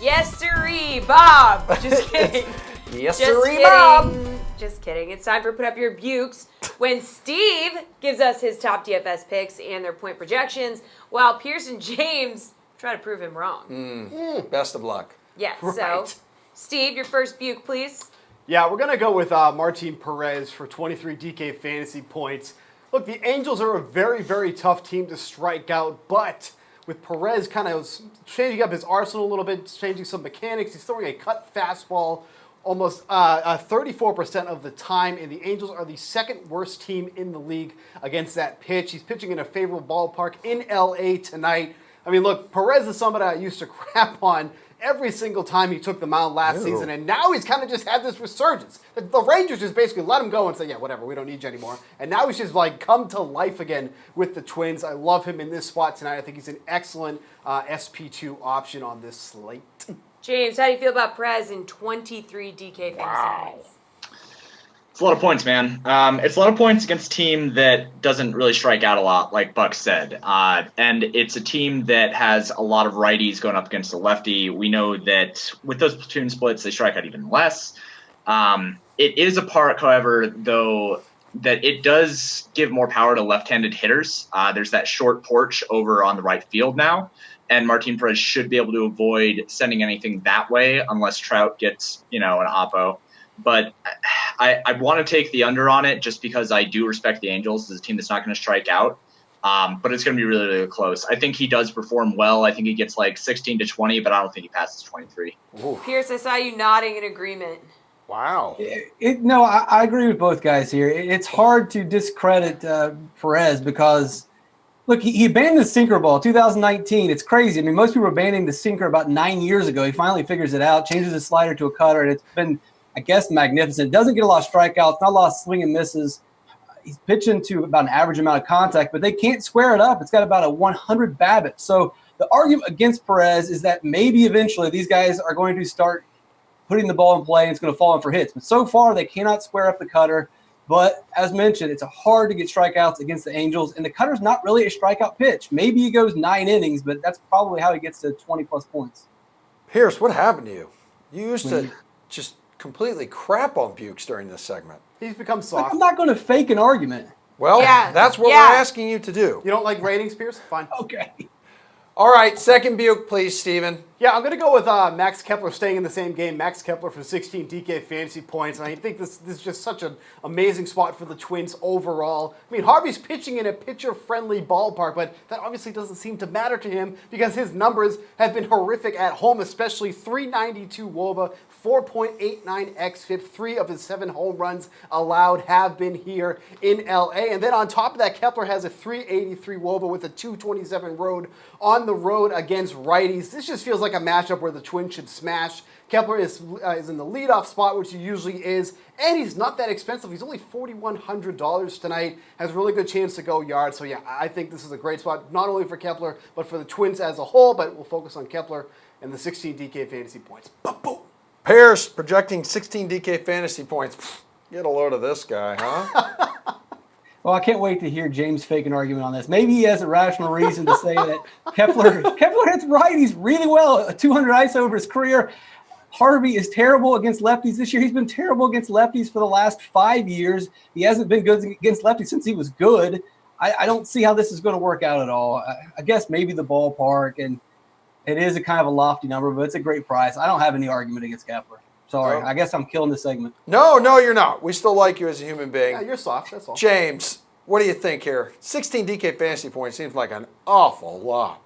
Yes, sirree, Bob. Just kidding. Yes, sirree, Bob. Just kidding. It's time for Put Up Your Bukes when Steve gives us his top DFS picks and their point projections, while Pierce and James try to prove him wrong. Best of luck. Yeah, Right. So, Steve, your first Buke, please. Yeah, we're going to go with Martin Perez for 23 DK fantasy points. Look, the Angels are a very, very tough team to strike out, but with Perez kind of changing up his arsenal a little bit, changing some mechanics, he's throwing a cut fastball almost 34% of the time, and the Angels are the second worst team in the league against that pitch. He's pitching in a favorable ballpark in LA tonight. I mean, look, Perez is somebody I used to crap on every single time he took the mound last season, and now he's kind of just had this resurgence. The Rangers just basically let him go and say, yeah, whatever, we don't need you anymore. And now he's just like come to life again with the Twins. I love him in this spot tonight. I think he's an excellent SP2 option on this slate. James, how do you feel about Perez in 23 DK fantasy points? It's a lot of points, man. It's a lot of points against a team that doesn't really strike out a lot, like Buck said. And it's a team that has a lot of righties going up against the lefty. We know that with those platoon splits, they strike out even less. It is a park, however, though, that it does give more power to left-handed hitters. There's that short porch over on the right field now. And Martin Perez should be able to avoid sending anything that way unless Trout gets, an oppo. But I want to take the under on it just because I do respect the Angels as a team that's not going to strike out. But it's going to be really, really close. I think he does perform well. I think he gets like 16 to 20, but I don't think he passes 23. Ooh. Pierce, I saw you nodding in agreement. Wow. No, I agree with both guys here. It's hard to discredit Perez because, look, he banned the sinker ball 2019. It's crazy. I mean, most people were banning the sinker about 9 years ago. He finally figures it out, changes his slider to a cutter, and it's been, I guess, magnificent. Doesn't get a lot of strikeouts, not a lot of swing and misses. He's pitching to about an average amount of contact, but they can't square it up. It's got about a 100 BABIP. So the argument against Perez is that maybe eventually these guys are going to start putting the ball in play and it's going to fall in for hits. But so far, they cannot square up the cutter. But as mentioned, it's hard to get strikeouts against the Angels, and the cutter's not really a strikeout pitch. Maybe he goes 9 innings, but that's probably how he gets to 20-plus points. Pierce, what happened to you? You used to just completely crap on Bukes during this segment. He's become soft. I'm not going to fake an argument. Well, that's what we're asking you to do. You don't like ratings, Pierce? Fine. Okay. All right, second Buke, please, Steven. Yeah, I'm going to go with Max Kepler staying in the same game. Max Kepler for 16 DK fantasy points. And I think this is just such an amazing spot for the Twins overall. I mean, Harvey's pitching in a pitcher-friendly ballpark, but that obviously doesn't seem to matter to him because his numbers have been horrific at home, especially 392 WOBA, 4.89 xFIP. 3 of his 7 home runs allowed have been here in LA. And then on top of that, Kepler has a 383 WOBA with a 227 road on the road against righties. This just feels like a matchup where the Twins should smash. Kepler is in the leadoff spot, which he usually is, and he's not that expensive. He's only $4,100 tonight. Has a really good chance to go yard. So yeah, I think this is a great spot, not only for Kepler, but for the Twins as a whole, but we'll focus on Kepler and the 16 DK fantasy points. Boom. Pierce projecting 16 DK fantasy points. Get a load of this guy, huh? Well, I can't wait to hear James fake an argument on this. Maybe he has a rational reason to say that Kepler hits righties really well, a 200 ISO over his career. Harvey is terrible against lefties this year. He's been terrible against lefties for the last 5 years. He hasn't been good against lefties since he was good. I don't see how this is going to work out at all. I guess maybe the ballpark, and it is a kind of a lofty number, but it's a great price. I don't have any argument against Kepler. Sorry, I guess I'm killing the segment. No, you're not. We still like you as a human being. Yeah, you're soft, that's all. James, what do you think here? 16 DK fantasy points seems like an awful lot.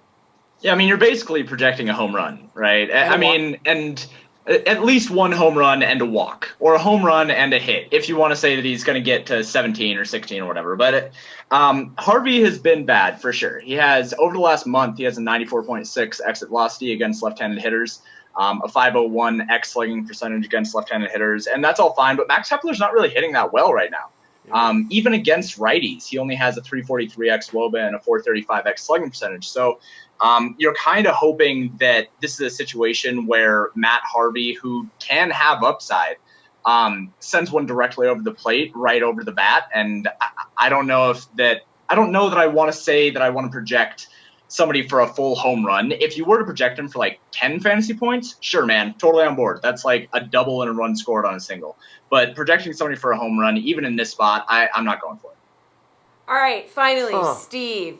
Yeah, I mean, you're basically projecting a home run, right? And at least one home run and a walk, or a home run and a hit, if you want to say that he's going to get to 17 or 16 or whatever. But Harvey has been bad for sure. He has, over the last month, he has a 94.6 exit velocity against left-handed hitters, a 501 X slugging percentage against left-handed hitters, and that's all fine. But Max Kepler's not really hitting that well right now. Even against righties, he only has a 343 X WOBA and a 435 X slugging percentage. So you're kind of hoping that this is a situation where Matt Harvey, who can have upside, sends one directly over the plate, right over the bat. And I don't know that I want to say that I want to project somebody for a full home run. If you were to project him for like 10 fantasy points, sure, man, totally on board. That's like a double and a run scored on a single. But projecting somebody for a home run, even in this spot, I'm not going for it. All right, finally, Steve,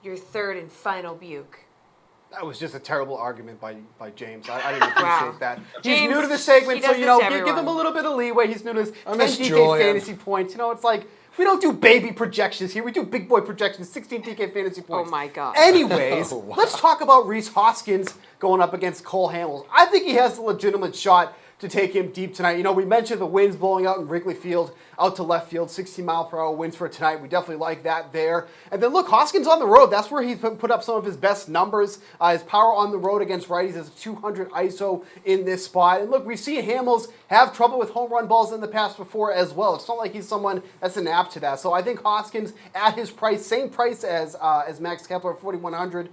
your third and final Buke. That was just a terrible argument by James. I didn't appreciate that. James, he's new to the segment, so, give him a little little bit of leeway. He's new to this 10 miss DK Julian. fantasy points. It's like, we don't do baby projections here. We do big boy projections, 16 DK fantasy points. Oh, my God. Anyways, let's talk about Rhys Hoskins going up against Cole Hamels. I think he has a legitimate shot to take him deep tonight. We mentioned the winds blowing out in Wrigley Field, out to left field, 60-mile-per-hour winds for tonight. We definitely like that there. And then, look, Hoskins on the road. That's where he put up some of his best numbers. His power on the road against righties is a 200 ISO in this spot. And, look, we've seen Hamels have trouble with home run balls in the past before as well. It's not like he's someone that's inapt to that. So I think Hoskins, at his price, same price as Max Kepler, $4,100,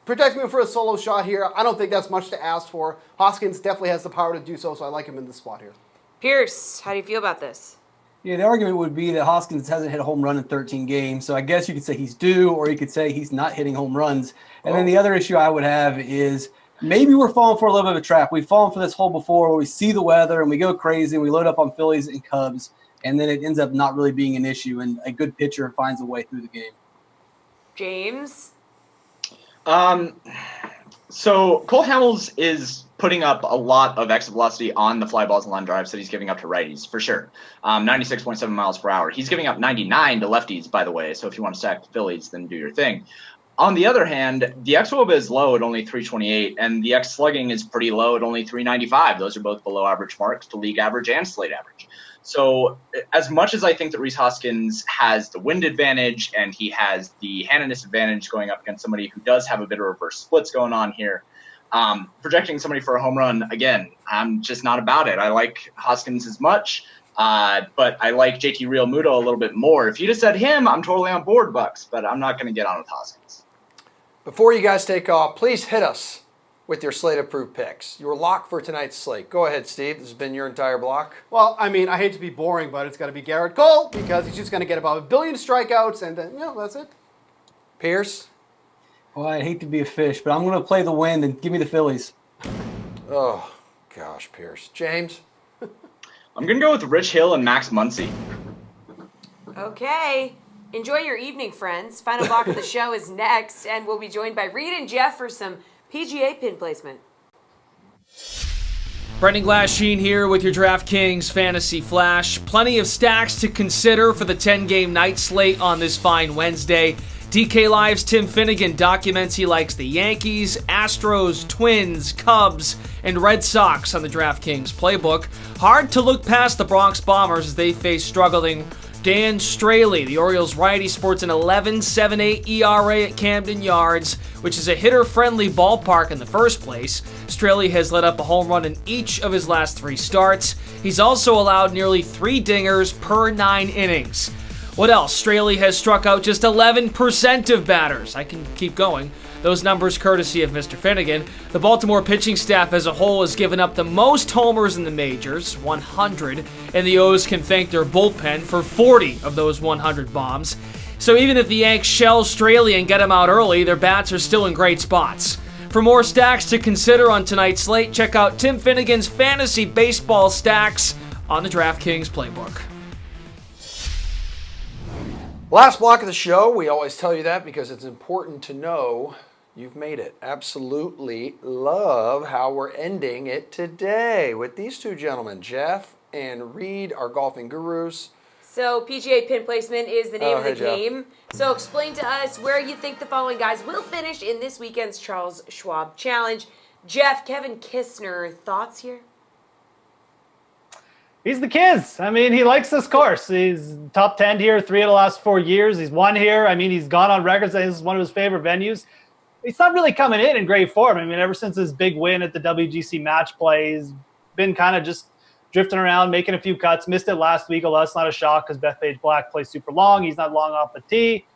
protecting him for a solo shot here. I don't think that's much to ask for. Hoskins definitely has the power to do so I like him in this spot here. Pierce, how do you feel about this? Yeah, the argument would be that Hoskins hasn't hit a home run in 13 games, so I guess you could say he's due, or you could say he's not hitting home runs. And then the other issue I would have is maybe we're falling for a little bit of a trap. We've fallen for this hole before where we see the weather and we go crazy and we load up on Phillies and Cubs, and then it ends up not really being an issue, and a good pitcher finds a way through the game. James? So Cole Hamels is putting up a lot of exit velocity on the fly balls and line drives that he's giving up to righties, for sure. 96.7 miles per hour. He's giving up 99 to lefties, by the way. So if you want to stack the Phillies, then do your thing. On the other hand, the xWOBA is low at only 328, and the X slugging is pretty low at only 395. Those are both below average marks to league average and slate average. So as much as I think that Rhys Hoskins has the wind advantage and he has the handedness advantage going up against somebody who does have a bit of reverse splits going on here, projecting somebody for a home run, again, I'm just not about it. I like Hoskins as much, but I like JT Realmuto a little bit more. If you just said him, I'm totally on board, Bucks, but I'm not going to get on with Hoskins. Before you guys take off, please hit us with your slate-approved picks. Your lock for tonight's slate. Go ahead, Steve. This has been your entire block. Well, I mean, I hate to be boring, but it's got to be Garrett Cole because he's just going to get about 1 billion strikeouts, and then, that's it. Pierce? Well, I hate to be a fish, but I'm going to play the wind and give me the Phillies. Oh, gosh, Pierce. James? I'm going to go with Rich Hill and Max Muncy. Okay. Enjoy your evening, friends. Final block of the show is next, and we'll be joined by Reed and Jeff for some PGA pin placement. Brendan Glasheen here with your DraftKings Fantasy Flash. Plenty of stacks to consider for the 10-game night slate on this fine Wednesday. DK Live's Tim Finnegan documents he likes the Yankees, Astros, Twins, Cubs, and Red Sox on the DraftKings playbook. Hard to look past the Bronx Bombers as they face struggling Dan Straley. The Orioles righty sports an 11.78 ERA at Camden Yards, which is a hitter-friendly ballpark in the first place. Straley has let up a home run in each of his last 3 starts. He's also allowed nearly 3 dingers per 9 innings. What else? Straley has struck out just 11% of batters. I can keep going. Those numbers courtesy of Mr. Finnegan. The Baltimore pitching staff as a whole has given up the most homers in the majors, 100, and the O's can thank their bullpen for 40 of those 100 bombs. So even if the Yanks shell Straley and get him out early, their bats are still in great spots. For more stacks to consider on tonight's slate, check out Tim Finnegan's Fantasy Baseball Stacks on the DraftKings Playbook. Last block of the show, we always tell you that because it's important to know you've made it. Absolutely love how we're ending it today with these two gentlemen, Jeff and Reed, our golfing gurus. So PGA pin placement is the name of the game. So explain to us where you think the following guys will finish in this weekend's Charles Schwab Challenge. Jeff, Kevin Kistner, thoughts here? He's the Kiz. I mean, he likes this course. He's top 10 here 3 of the last 4 years. He's won here. I mean, he's gone on record saying this is one of his favorite venues. He's not really coming in great form. I mean, ever since his big win at the WGC match play, he's been kind of just drifting around, making a few cuts. Missed it last week, although that's not a shock because Bethpage Black plays super long. He's not long off the tee.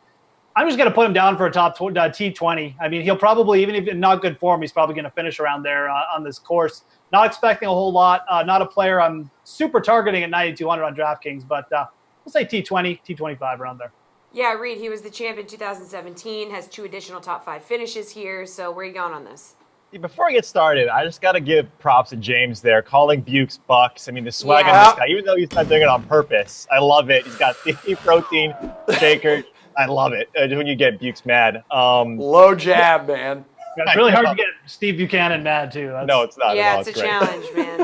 I'm just going to put him down for a top T20. I mean, he'll probably, even if in not good form, he's probably going to finish around there on this course. Not expecting a whole lot. Not a player I'm super targeting at 9,200 on DraftKings, but we'll say T20, T25 around there. Yeah, Reed, he was the champ in 2017, has 2 additional top 5 finishes here. So where are you going on this? Before I get started, I just got to give props to James there, calling Bukes Bucks. I mean, the swag on this guy, even though he's not doing it on purpose. I love it. He's got the protein shaker. I love it when you get Bukes mad. Low jab, man. It's really hard to get Steve Buchanan mad, too. No, it's not. Yeah, at all. it's a great. challenge, man.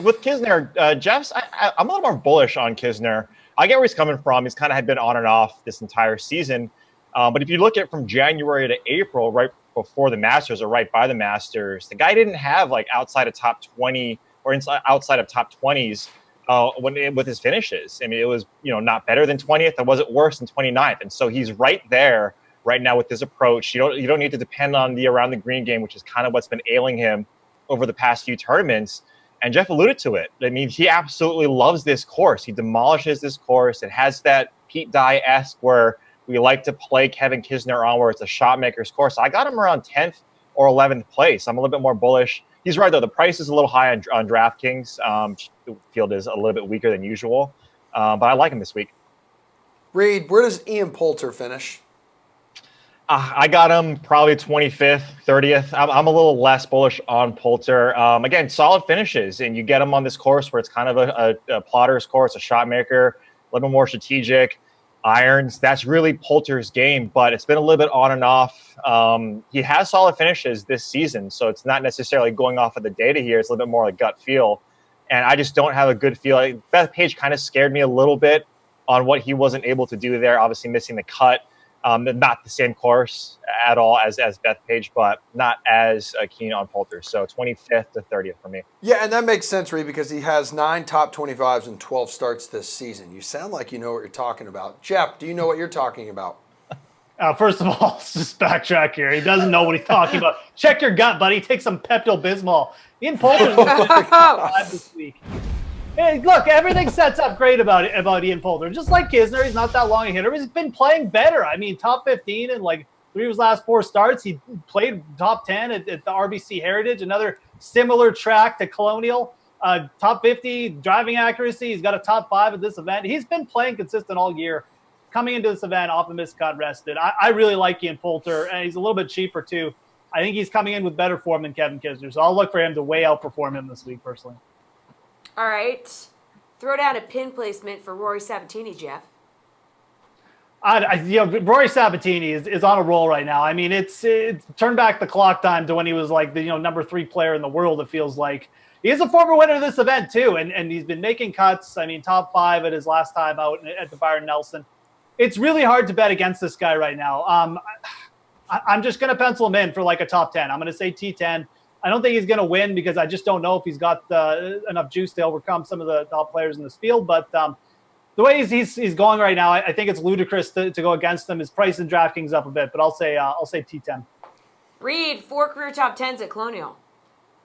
With Kisner, Jeff's, I'm a little more bullish on Kisner. I get where he's coming from. He's kind of had been on and off this entire season. But if you look at from January to April, right before the Masters or right by the Masters, the guy didn't have outside of top 20 or outside of top 20s with his finishes. I mean, it was not better than 20th. It wasn't worse than 29th. And so he's right there right now with this approach. You don't need to depend on the around the green game, which is kind of what's been ailing him over the past few tournaments. And Jeff alluded to it. I mean, he absolutely loves this course. He demolishes this course. It has that Pete Dye-esque where we like to play Kevin Kisner on where it's a shot maker's course. I got him around 10th or 11th place. I'm a little bit more bullish. He's right, though. The price is a little high on DraftKings. The field is a little bit weaker than usual. But I like him this week. Reed, where does Ian Poulter finish? I got him probably 25th, 30th. I'm a little less bullish on Poulter. Again, solid finishes, and you get him on this course where it's kind of a plotter's course, a shot maker, a little more strategic. irons. That's really Poulter's game, but it's been a little bit on and off. He has solid finishes this season, so it's not necessarily going off of the data here. It's a little bit more like gut feel, and I just don't have a good feel. Bethpage kind of scared me a little bit on what he wasn't able to do there, obviously missing the cut. Not the same course at all as Bethpage, but not as keen on Poulter. So 25th to 30th for me. Yeah, and that makes sense, Reed, because he has 9 top 25s and 12 starts this season. You sound like you know what you're talking about. Jeff, do you know what you're talking about? First of all, let's just backtrack here. He doesn't know what he's talking about. Check your gut, buddy. Take some Pepto-Bismol. Ian Poulter's this week. Hey, look, everything sets up great about Ian Poulter. Just like Kisner, he's not that long a hitter. He's been playing better. I mean, top 15 in like 3 of his last 4 starts. He played top 10 at the RBC Heritage, another similar track to Colonial. Top 50 driving accuracy. He's got a top 5 at this event. He's been playing consistent all year. Coming into this event off a missed cut, rested. I really like Ian Poulter, and he's a little bit cheaper too. I think he's coming in with better form than Kevin Kisner, so I'll look for him to way outperform him this week personally. All right. Throw down a pin placement for Rory Sabatini, Jeff. Rory Sabatini is on a roll right now. I mean, it's turned back the clock time to when he was like the number 3 player in the world. It feels like he is a former winner of this event too, and he's been making cuts. I mean, top 5 at his last time out at the Byron Nelson. It's really hard to bet against this guy right now. I'm just going to pencil him in for like a top 10. I'm going to say T10. I don't think he's going to win because I just don't know if he's got enough juice to overcome some of the top players in this field. But the way he's going right now, I think it's ludicrous to go against him. His price in DraftKings up a bit, but I'll say T10. Reed, 4 career top 10s at Colonial.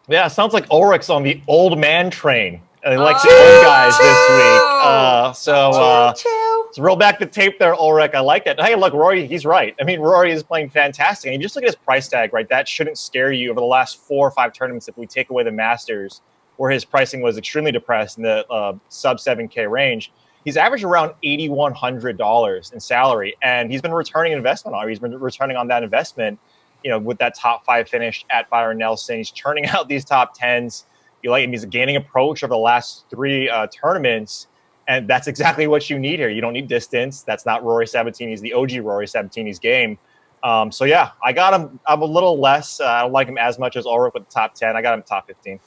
Yeah, sounds like Ulrich's on the old man train. And he likes the old guys this week. So roll back the tape there, Ulrich. I like that. Hey, look, Rory, he's right. I mean, Rory is playing fantastic. And just look at his price tag, right? That shouldn't scare you over the last 4 or 5 tournaments if we take away the Masters, where his pricing was extremely depressed in the sub 7K range. He's averaged around $8,100 in salary, and he's been returning investment on. He's been returning on that investment, with that top 5 finish at Byron Nelson. He's churning out these top 10s. You like him. He's gaining approach over the last 3 tournaments, and that's exactly what you need here. You don't need distance. That's not Rory Sabatini's, the OG Rory Sabatini's game. So, yeah, I got him. I'm a little less. I don't like him as much as Ulrich with the top 10. I got him top 15.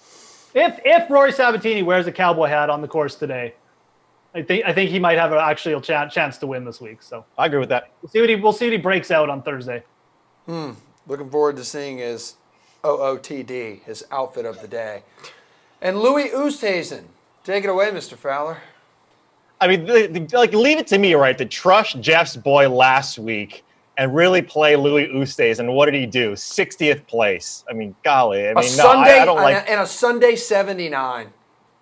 If Rory Sabatini wears a cowboy hat on the course today, I think he might have a chance to win this week. So I agree with that. We'll see what he breaks out on Thursday. Looking forward to seeing his OOTD, his outfit of the day. And Louis Oosthuizen. Take it away, Mr. Fowler. I mean, leave it to me, right, to trust Jeff's boy last week and really play Louis Oosthuizen. And what did he do? 60th place. I mean, golly. I don't like. And a Sunday 79.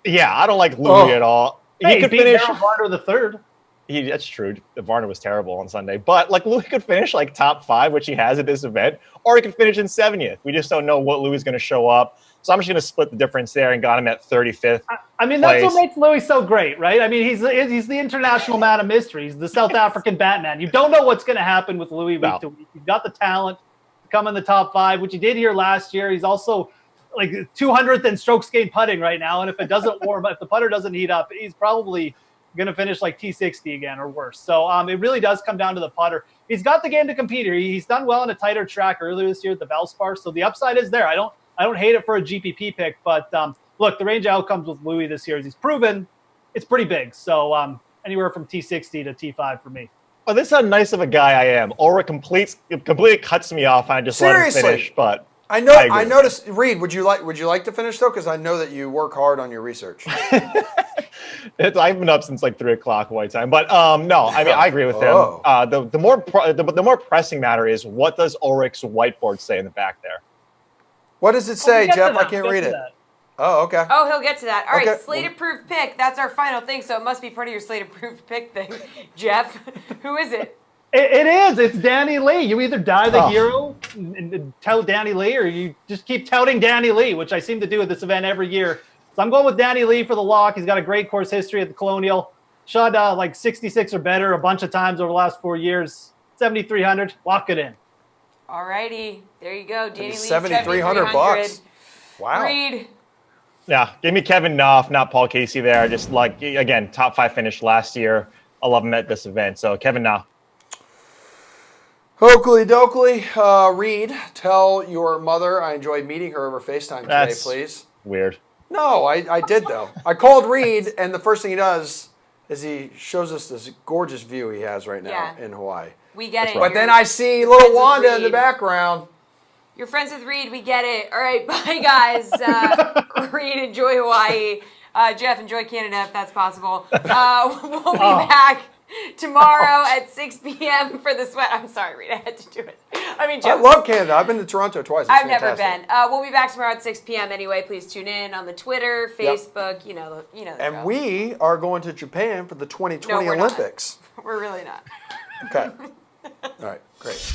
Yeah, I don't like Louis at all. He could finish Varner the third. That's true. Varner was terrible on Sunday. But, Louis could finish, top 5, which he has at this event, or he could finish in 70th. We just don't know what Louis is going to show up. So I'm just going to split the difference there and got him at 35th. I mean, that's what makes Louis so great, right? I mean, he's the international man of mystery. He's the South African Batman. You don't know what's going to happen with Louis week to week. You've got the talent to come in the top 5, which he did here last year. He's also 200th in strokes gained putting right now. And if it doesn't warm up, if the putter doesn't heat up, he's probably going to finish T60 again or worse. So it really does come down to the putter. He's got the game to compete here. He's done well in a tighter track earlier this year at the Valspar. So the upside is there. I don't hate it for a GPP pick, but look, the range of outcomes with Louis this year, as he's proven, it's pretty big. So anywhere from T60 to T5 for me. Oh, this is how nice of a guy I am. Ulrich completely cuts me off, and I just let him finish. But I noticed. Reed, would you like to finish though? Because I know that you work hard on your research. I've been up since 3 o'clock white time, but no, I mean I agree with him. The more pressing matter is, what does Ulrich's whiteboard say in the back there? What does it say, Jeff? I can't read it. Oh, okay. Oh, he'll get to that. All right, slate-approved pick. That's our final thing, so it must be part of your slate-approved pick thing. Jeff, who is it? It is. It's Danny Lee. You either die the hero and tout Danny Lee, or you just keep touting Danny Lee, which I seem to do at this event every year. So I'm going with Danny Lee for the lock. He's got a great course history at the Colonial. Shot 66 or better a bunch of times over the last 4 years. 7,300. Lock it in. All righty. There you go. Danny Lee, $7,300. Wow. Reed. Yeah, give me Kevin Knopf, not Paul Casey there. Just again, top 5 finish last year. I love him at this event. So Kevin Na. Oakley Dokley, Reed, tell your mother I enjoyed meeting her over FaceTime today, please. Weird. No, I did, though. I called Reed, and the first thing he does is he shows us this gorgeous view he has right now in Hawaii. We get it. But then I see little Wanda in the background. You're friends with Reed. We get it. All right, bye, guys. Reed, enjoy Hawaii. Jeff, enjoy Canada if that's possible. We'll be back tomorrow at 6 p.m. for the sweat. I'm sorry, Reed. I had to do it. I mean, Jeff. I love Canada. I've been to Toronto twice. It's I've never fantastic. been. We'll be back tomorrow at 6 p.m. anyway. Please tune in on the Twitter, Facebook. You know. The And drill. we are going to Japan for the 2020 No, we're not. Olympics. We're really not. Okay. All right. Great.